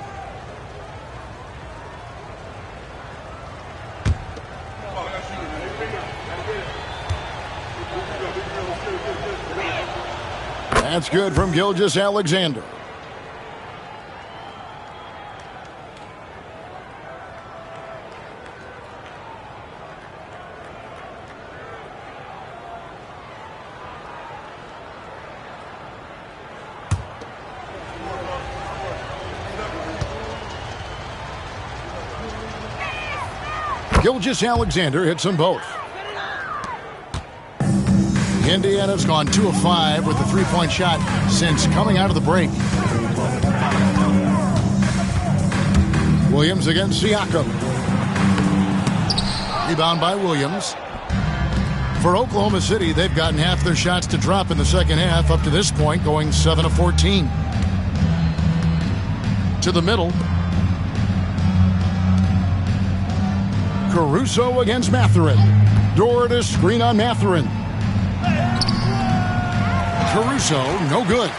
S2: That's good from Gilgeous-Alexander. Gilgeous-Alexander hits them both. Indiana's gone 2 of 5 with the 3-point shot since coming out of the break. Williams against Siakam. Rebound by Williams. For Oklahoma City, they've gotten half their shots to drop in the second half up to this point, going 7 of 14. To the middle. Caruso against Matherin. Dort to screen on Matherin. Caruso, no good.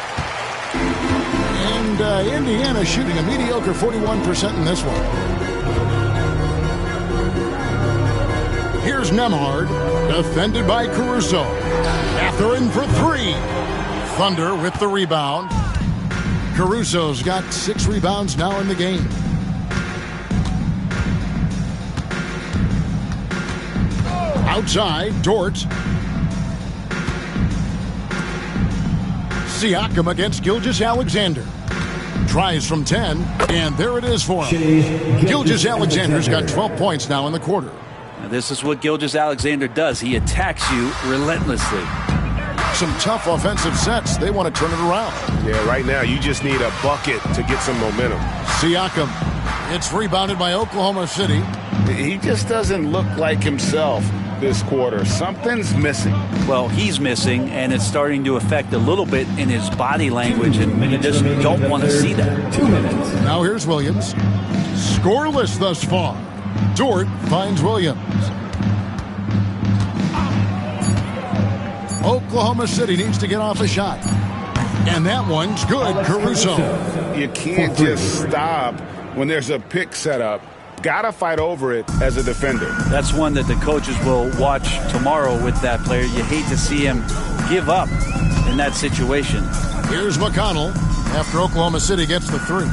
S2: And Indiana shooting a mediocre 41% in this one. Here's Nembhard, defended by Caruso. Matherin for 3. Thunder with the rebound. Caruso's got 6 rebounds now in the game. Outside, Dort. Siakam against Gilgeous-Alexander. Tries from 10, and there it is for him. Gilgeous-Alexander's got 12 points now in the quarter.
S4: Now this is what Gilgeous-Alexander does. He attacks you relentlessly.
S2: Some tough offensive sets. They want to turn it around.
S5: Yeah, right now you just need a bucket to get some momentum.
S2: Siakam. It's rebounded by Oklahoma City.
S3: He just doesn't look like himself this quarter. Something's missing.
S4: Well, he's missing, and it's starting to affect a little bit in his body language, and you just don't want to see that.
S1: 2 minutes.
S2: Now here's Williams. Scoreless thus far. Dort finds Williams. Oklahoma City needs to get off a shot. And that one's good, Caruso.
S5: You can't just stop when there's a pick set up. Gotta fight over it as a defender.
S4: That's one that the coaches will watch tomorrow with that player. You hate to see him give up in that situation.
S2: Here's McConnell after Oklahoma City gets the 3.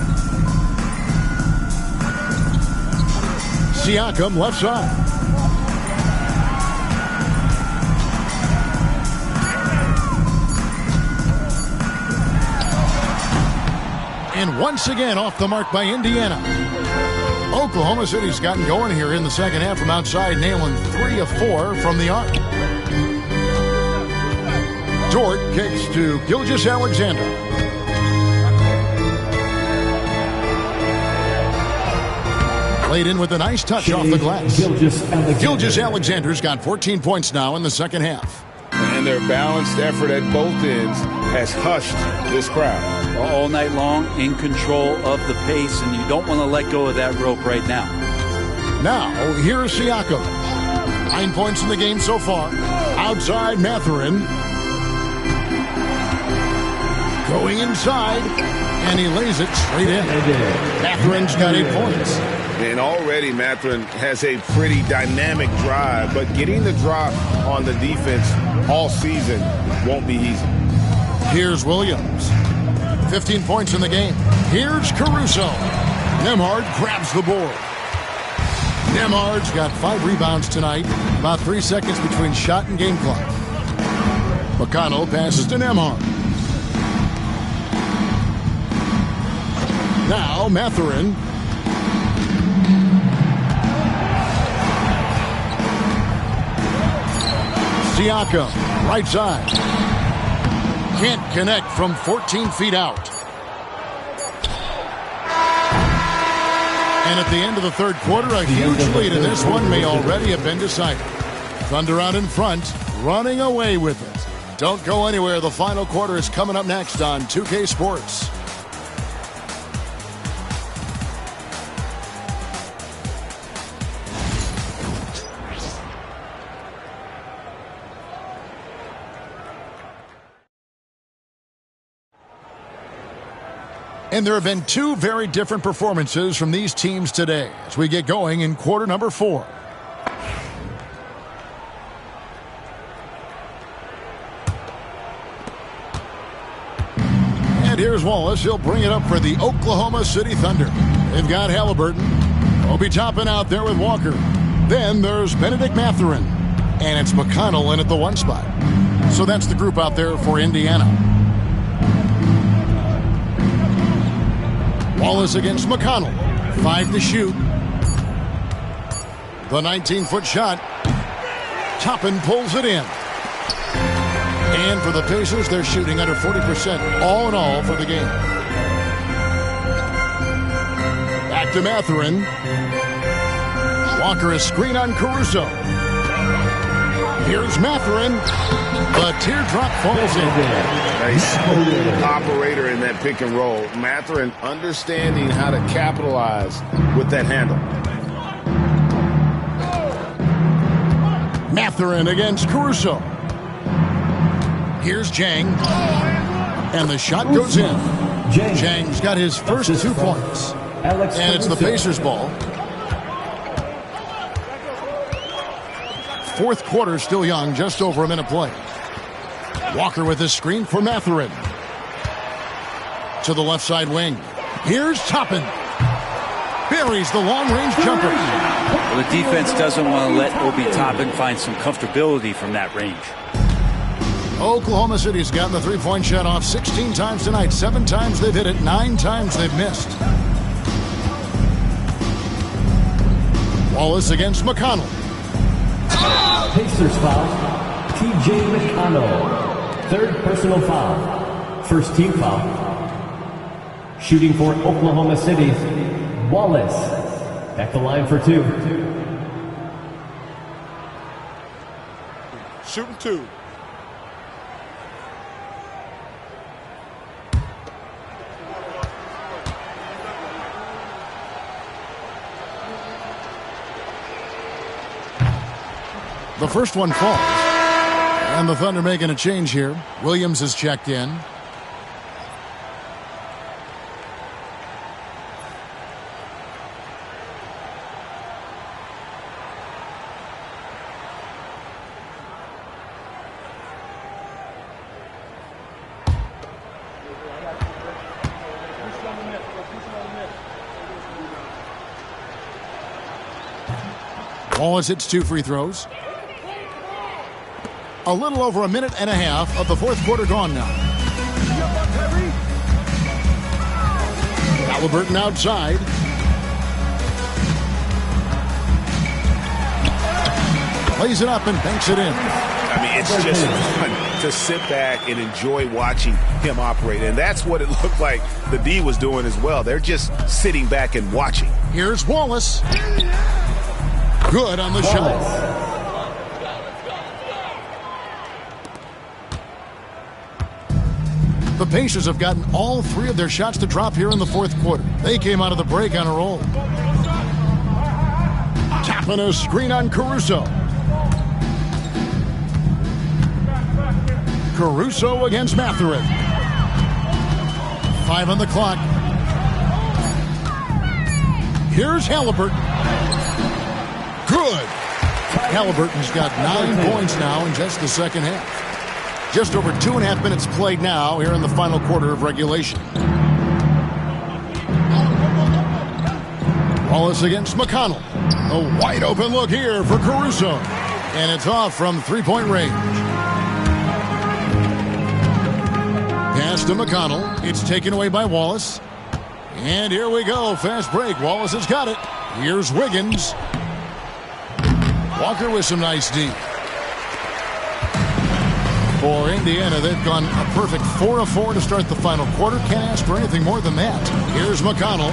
S2: Siakam left side. And once again off the mark by Indiana. Oklahoma City's gotten going here in the second half from outside, nailing 3 of 4 from the arc. Dort kicks to Gilgeous-Alexander. Played in with a nice touch off the glass. Gilgeous-Alexander's got 14 points now in the second half.
S5: And their balanced effort at both ends has hushed this crowd.
S4: All night long, in control of the pace, and you don't want to let go of that rope right now.
S2: Now, here's Siakam. 9 points in the game so far. Outside, Matherin. Going inside, and he lays it straight in. Matherin's got 8 points.
S5: And already Matherin has a pretty dynamic drive, but getting the drop on the defense all season won't be easy.
S2: Here's Williams. 15 points in the game. Here's Caruso. Nembhard grabs the board. Nembhard's got 5 rebounds tonight. About 3 seconds between shot and game clock. McConnell passes to Nembhard. Now Matherin. Siakam. Right side. Can't connect from 14 feet out. And at the end of the third quarter, a huge lead in this one may already have been decided. Thunder out in front, running away with it. Don't go anywhere. The final quarter is coming up next on 2K Sports. And there have been two very different performances from these teams today as we get going in quarter number 4. And here's Wallace. He'll bring it up for the Oklahoma City Thunder. They've got Halliburton. Obi Toppin out there with Walker. Then there's Benedict Mathurin. And it's McConnell in at the 1 spot. So that's the group out there for Indiana. Wallace against McConnell. 5 to shoot. The 19-foot shot. Toppin pulls it in. And for the Pacers, they're shooting under 40% all in all for the game. Back to Mathurin. Walker, a screen on Caruso. Here's Mathurin. The teardrop falls in.
S5: Nice operator in that pick and roll. Mathurin understanding how to capitalize with that handle.
S2: Mathurin against Caruso. Here's Jang. And the shot goes in. Jang's got his first 2 points. And it's the Pacers' ball. Fourth quarter still young, just over a minute play. Walker with a screen for Mathurin. To the left side wing. Here's Toppin. Buries the long-range jumper.
S4: Well, the defense doesn't want to let Obi Toppin find some comfortability from that range.
S2: Oklahoma City's gotten the three-point shot off 16 times tonight. 7 times they've hit it, 9 times they've missed. Wallace against McConnell.
S1: Pacers foul. T.J. McConnell. 3rd personal foul. First team foul. Shooting for Oklahoma City, Wallace. At the line for 2.
S8: Shooting 2.
S2: The first one falls. And the Thunder making a change here. Williams is checked in. Wallace hits 2 free throws. A little over a minute and a half of the fourth quarter gone now. Halliburton outside. Plays it up and banks it in.
S5: I mean, it's just fun to sit back and enjoy watching him operate. And that's what it looked like the D was doing as well. They're just sitting back and watching.
S2: Here's Wallace. Good on the shot. The Pacers have gotten all 3 of their shots to drop here in the fourth quarter. They came out of the break on a roll. Tapping a screen on Caruso. Caruso against Mathurin. 5 on the clock. Here's Halliburton. Good. Halliburton's got 9 points now in just the second half. Just over 2.5 minutes played now here in the final quarter of regulation. Wallace against McConnell. A wide open look here for Caruso. And it's off from 3-point range. Pass to McConnell. It's taken away by Wallace. And here we go. Fast break. Wallace has got it. Here's Wiggins. Walker with some nice D. For Indiana, they've gone a perfect 4 of 4 to start the final quarter. Can't ask for anything more than that. Here's McConnell.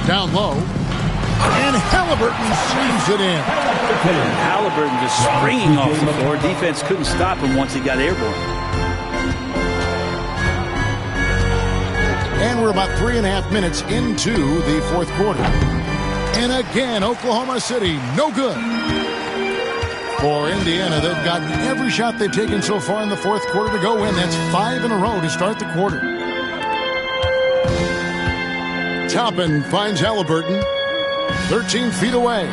S2: Down low. And Halliburton slams it in.
S4: Halliburton just springing off the floor. Defense couldn't stop him once he got airborne.
S2: And we're about 3.5 minutes into the fourth quarter. And again, Oklahoma City, no good. For Indiana, they've gotten every shot they've taken so far in the fourth quarter to go in. That's 5 in a row to start the quarter. Toppin finds Halliburton 13 feet away.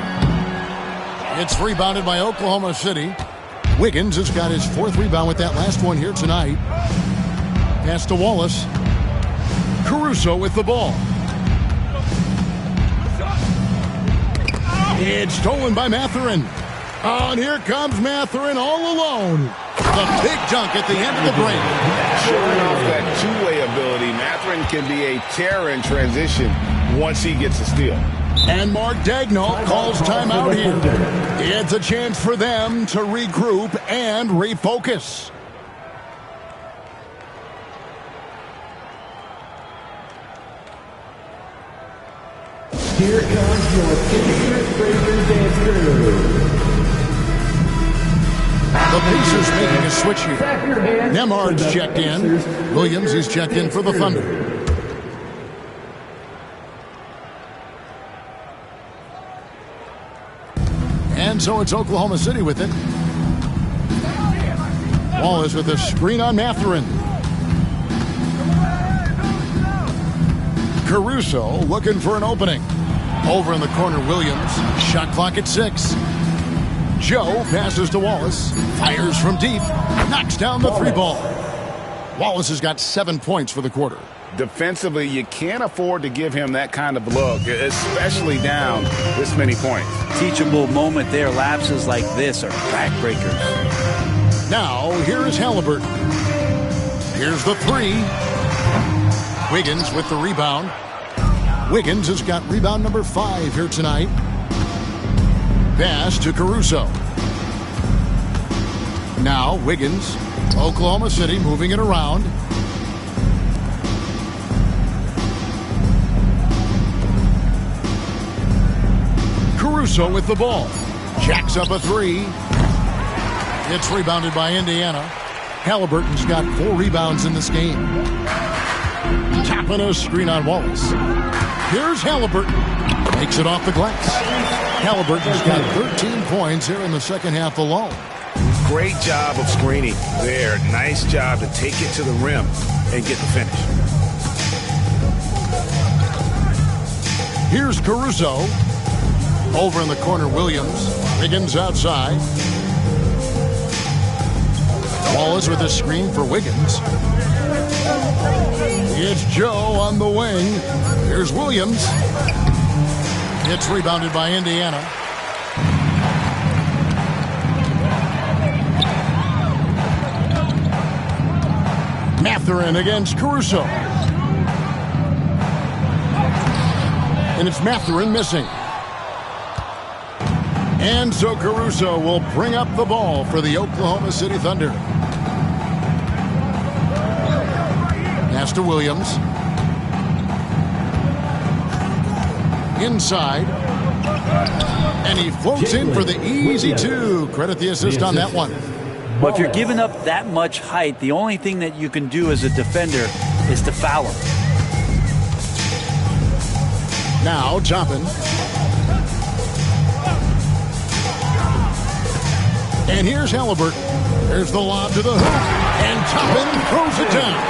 S2: It's rebounded by Oklahoma City. Wiggins has got his 4th rebound with that last one here tonight. Pass to Wallace. Caruso with the ball. It's stolen by Mathurin. Oh, and here comes Mathurin all alone. The big dunk at the end of the break.
S5: Showing off that two-way ability, Mathurin can be a terror in transition once he gets a steal.
S2: And Mark Daigneault calls timeout here. It's a chance for them to regroup and refocus.
S1: Here comes your Pacers Breakers dance crew.
S2: The Pacers making a switch here. Nemhard's checked in. Williams is checked in for the Thunder. And so it's Oklahoma City with it. Wallace with a screen on Mathurin. Caruso looking for an opening. Over in the corner, Williams. Shot clock at 6. Joe passes to Wallace. Fires from deep. Knocks down the 3-ball. Wallace has got 7 points for the quarter.
S5: Defensively, you can't afford to give him that kind of look, especially down this many points.
S4: Teachable moment there. Lapses like this are backbreakers.
S2: Now, here is Halliburton. Here's the 3. Wiggins with the rebound. Wiggins has got rebound number 5 here tonight. Pass to Caruso. Now Wiggins. Oklahoma City moving it around. Caruso with the ball. Jacks up a 3. It's rebounded by Indiana. Halliburton's got 4 rebounds in this game. Tapping a screen on Wallace. Here's Halliburton. Makes it off the glass. Halliburton's got 13 points here in the second half alone.
S5: Great job of screening there. Nice job to take it to the rim and get the finish.
S2: Here's Caruso. Over in the corner, Williams. Wiggins outside. Wallace with a screen for Wiggins. It's Joe on the wing. Here's Williams. It's rebounded by Indiana. Mathurin against Caruso. And it's Mathurin missing. And so Caruso will bring up the ball for the Oklahoma City Thunder. Pass to Williams. Inside. And he floats in for the easy 2. Credit the assist on that one.
S4: But if you're giving up that much height, the only thing that you can do as a defender is to foul him.
S2: Now Toppin. And here's Halliburton. There's the lob to the hoop. And Toppin throws it down.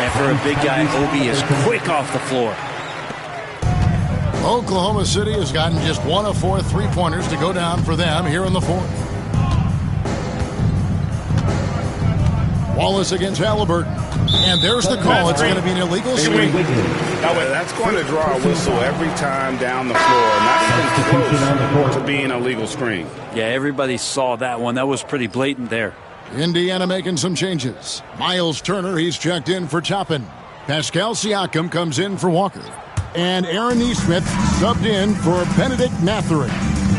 S4: And for a big guy, Obi is quick off the floor.
S2: Oklahoma City has gotten just 1 of 4 3-pointers to go down for them here in the fourth. Wallace against Halliburton. And there's the call. It's going to be an illegal screen.
S5: That's going to draw a whistle every time down the floor. Not even close to being a legal screen.
S4: Yeah, everybody saw that one. That was pretty blatant there.
S2: Indiana making some changes. Miles Turner, he's checked in for Toppin. Pascal Siakam comes in for Walker. And Aaron Nesmith subbed in for Benedict Mathurin.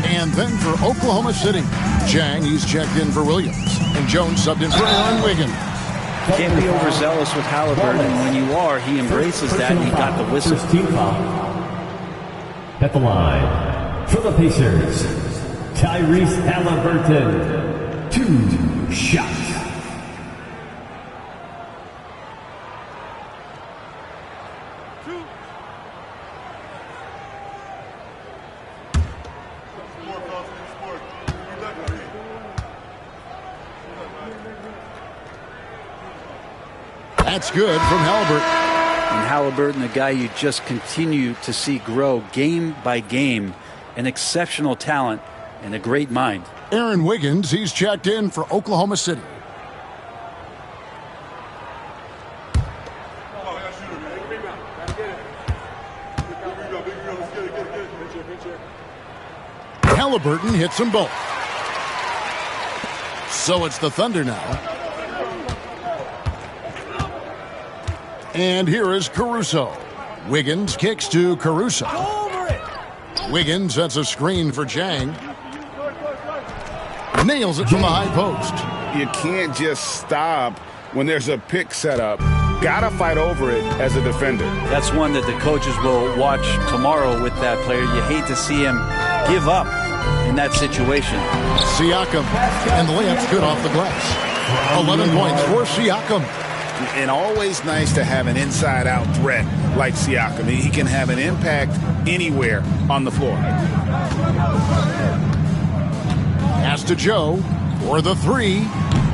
S2: And then for Oklahoma City, Jang, he's checked in for Williams. And Jones subbed in for Aaron Wiggins.
S4: Can't be overzealous with Halliburton, and when you are, he embraces that, and he got the whistle.
S1: First team foul. At the line, for the Pacers, Tyrese Halliburton. 2 shots.
S2: That's good from Halliburton.
S4: And Halliburton, a guy you just continue to see grow game by game, an exceptional talent and a great mind.
S2: Aaron Wiggins, he's checked in for Oklahoma City. Halliburton hits them both. So it's the Thunder now. And here is Caruso. Wiggins kicks to Caruso. Wiggins sets a screen for Jang. Nails it from the high post.
S5: You can't just stop when there's a pick set up. Gotta fight over it as a defender.
S4: That's one that the coaches will watch tomorrow with that player. You hate to see him give up in that situation.
S2: Siakam, and the layup's good off the glass. 11 points for Siakam.
S5: And always nice to have an inside-out threat like Siakam. He can have an impact anywhere on the floor.
S2: Pass to Joe for the 3.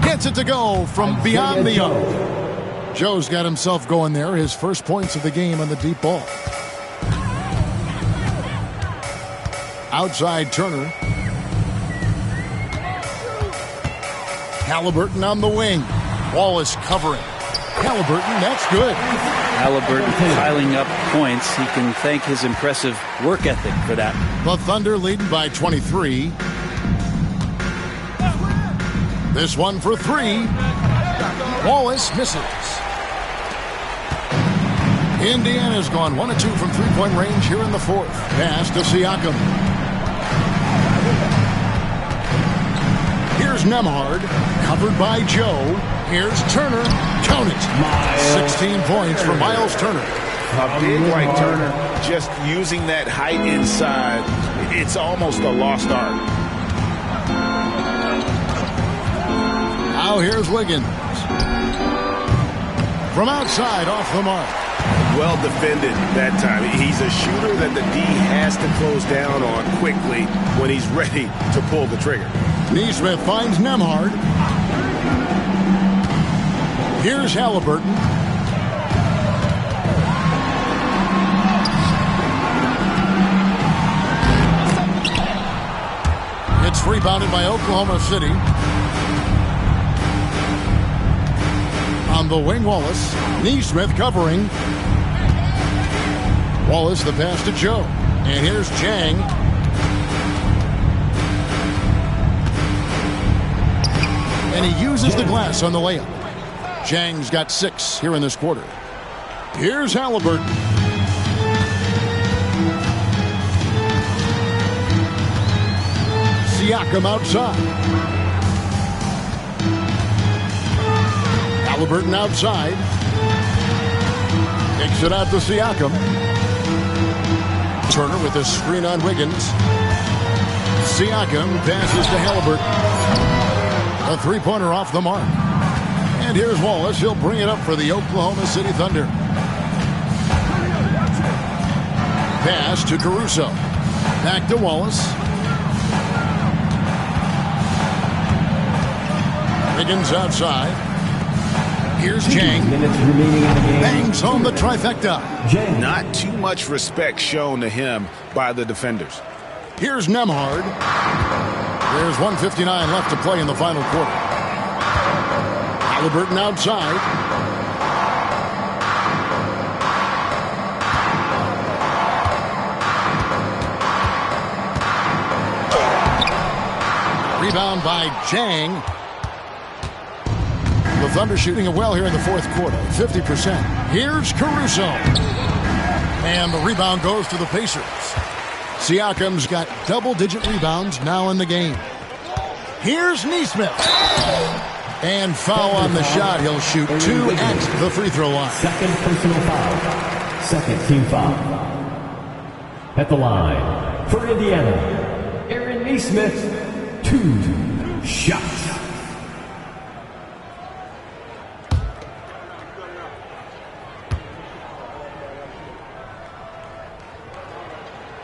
S2: Gets it to go from beyond the arc. Joe's got himself going there. His first points of the game on the deep ball. Outside Turner. Halliburton on the wing. Wallace covering. Halliburton, that's good.
S4: Halliburton piling up points. He can thank his impressive work ethic for that.
S2: The Thunder leading by 23. This one for 3. Wallace misses. Indiana's gone 1 of 2 from three-point range here in the 4th. Pass to Siakam. Here's Nembhard, covered by Joe. Here's Turner. Count it. 16 points for Miles Turner.
S5: A big like Turner, just using that height inside, it's almost a lost art.
S2: Now here's Wiggins. From outside, off the mark.
S5: Well defended that time. He's a shooter that the D has to close down on quickly when he's ready to pull the trigger.
S2: Neesmith finds Nembhard. Here's Halliburton. It's rebounded by Oklahoma City. On the wing, Wallace. Neesmith covering. Wallace, the pass to Joe. And here's Jang. And he uses the glass on the layup. Jang's got 6 here in this quarter. Here's Halliburton. Siakam outside. Halliburton outside. Kicks it out to Siakam. Turner with a screen on Wiggins. Siakam passes to Halliburton. A three-pointer off the mark. And here's Wallace. He'll bring it up for the Oklahoma City Thunder. Pass to Caruso. Back to Wallace. Wiggins outside. Here's Jang. Bangs home the trifecta.
S5: Not too much respect shown to him by the defenders.
S2: Here's Nembhard. There's 1:59 left to play in the final quarter. Halliburton outside. Rebound by Jang. The Thunder shooting it well here in the 4th quarter, 50%. Here's Caruso. And the rebound goes to the Pacers. Siakam's got double-digit rebounds now in the game. Here's Nesmith. And foul on the shot. He'll shoot 2 at the free throw line.
S1: Second personal foul. Second team foul. At the line for Indiana, Aaron Nesmith, 2 shots.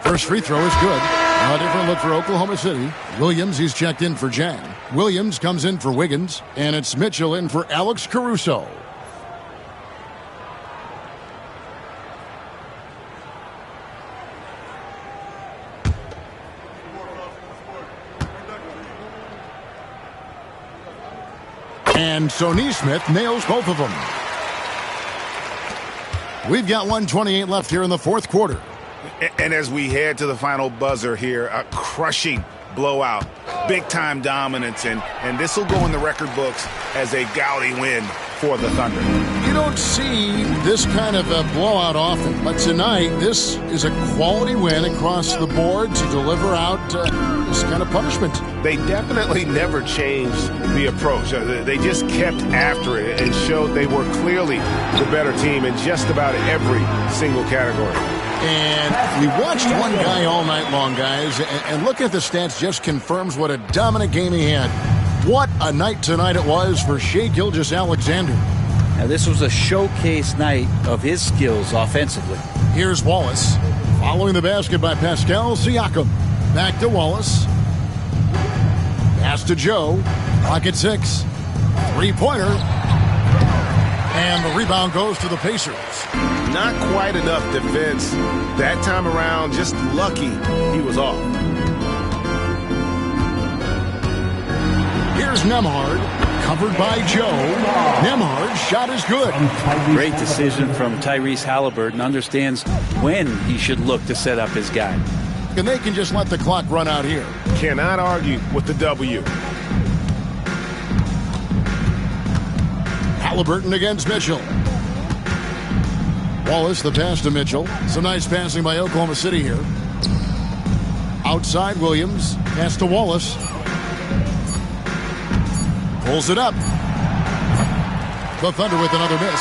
S2: First free throw is good. A different look for Oklahoma City. Williams, he's checked in for Jang. Williams comes in for Wiggins, and it's Mitchell in for Alex Caruso. And so Nesmith nails both of them. We've got 1:28 left here in the fourth quarter.
S5: And as we head to the final buzzer here, a crushing blowout, big-time dominance, and this will go in the record books as a gaudy win for the Thunder.
S2: You don't see this kind of a blowout often, but tonight this is a quality win across the board to deliver out this kind of punishment.
S5: They definitely never changed the approach. They just kept after it and showed they were clearly the better team in just about every single category.
S2: And we watched one guy all night long, guys, and looking at the stats just confirms what a dominant game he had. What a night tonight it was for Shai Gilgeous-Alexander.
S4: Now, this was a showcase night of his skills offensively.
S2: Here's Wallace. Following the basket by Pascal Siakam. Back to Wallace. Pass to Joe. Clock at 6. Three-pointer. And the rebound goes to the Pacers.
S5: Not quite enough defense that time around. Just lucky he was off.
S2: Here's Nembhard, covered by Joe. Nembhard's shot is good.
S4: Great decision from Tyrese Halliburton. Understands when he should look to set up his guy.
S2: And they can just let the clock run out here.
S5: Cannot argue with the W.
S2: Halliburton against Mitchell. Wallace, the pass to Mitchell. Some nice passing by Oklahoma City here. Outside Williams. Pass to Wallace. Pulls it up. The Thunder with another miss.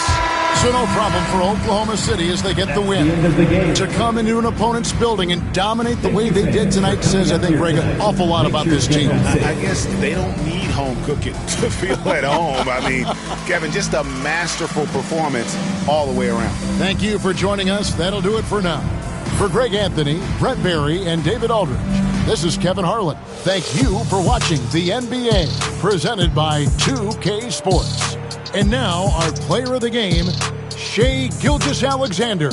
S2: So no problem for Oklahoma City as they get the win. To come into an opponent's building and dominate the way they did tonight says, I think, Greg, an awful lot about this team.
S5: I guess they don't need home cooking to feel at home. I mean, Kevin, just a masterful performance all the way around.
S2: Thank you for joining us. That'll do it for now. For Greg Anthony, Brett Barry, and David Aldridge, this is Kevin Harlan. Thank you for watching the NBA, presented by 2K Sports. And now, our player of the game, Shai Gilgeous-Alexander.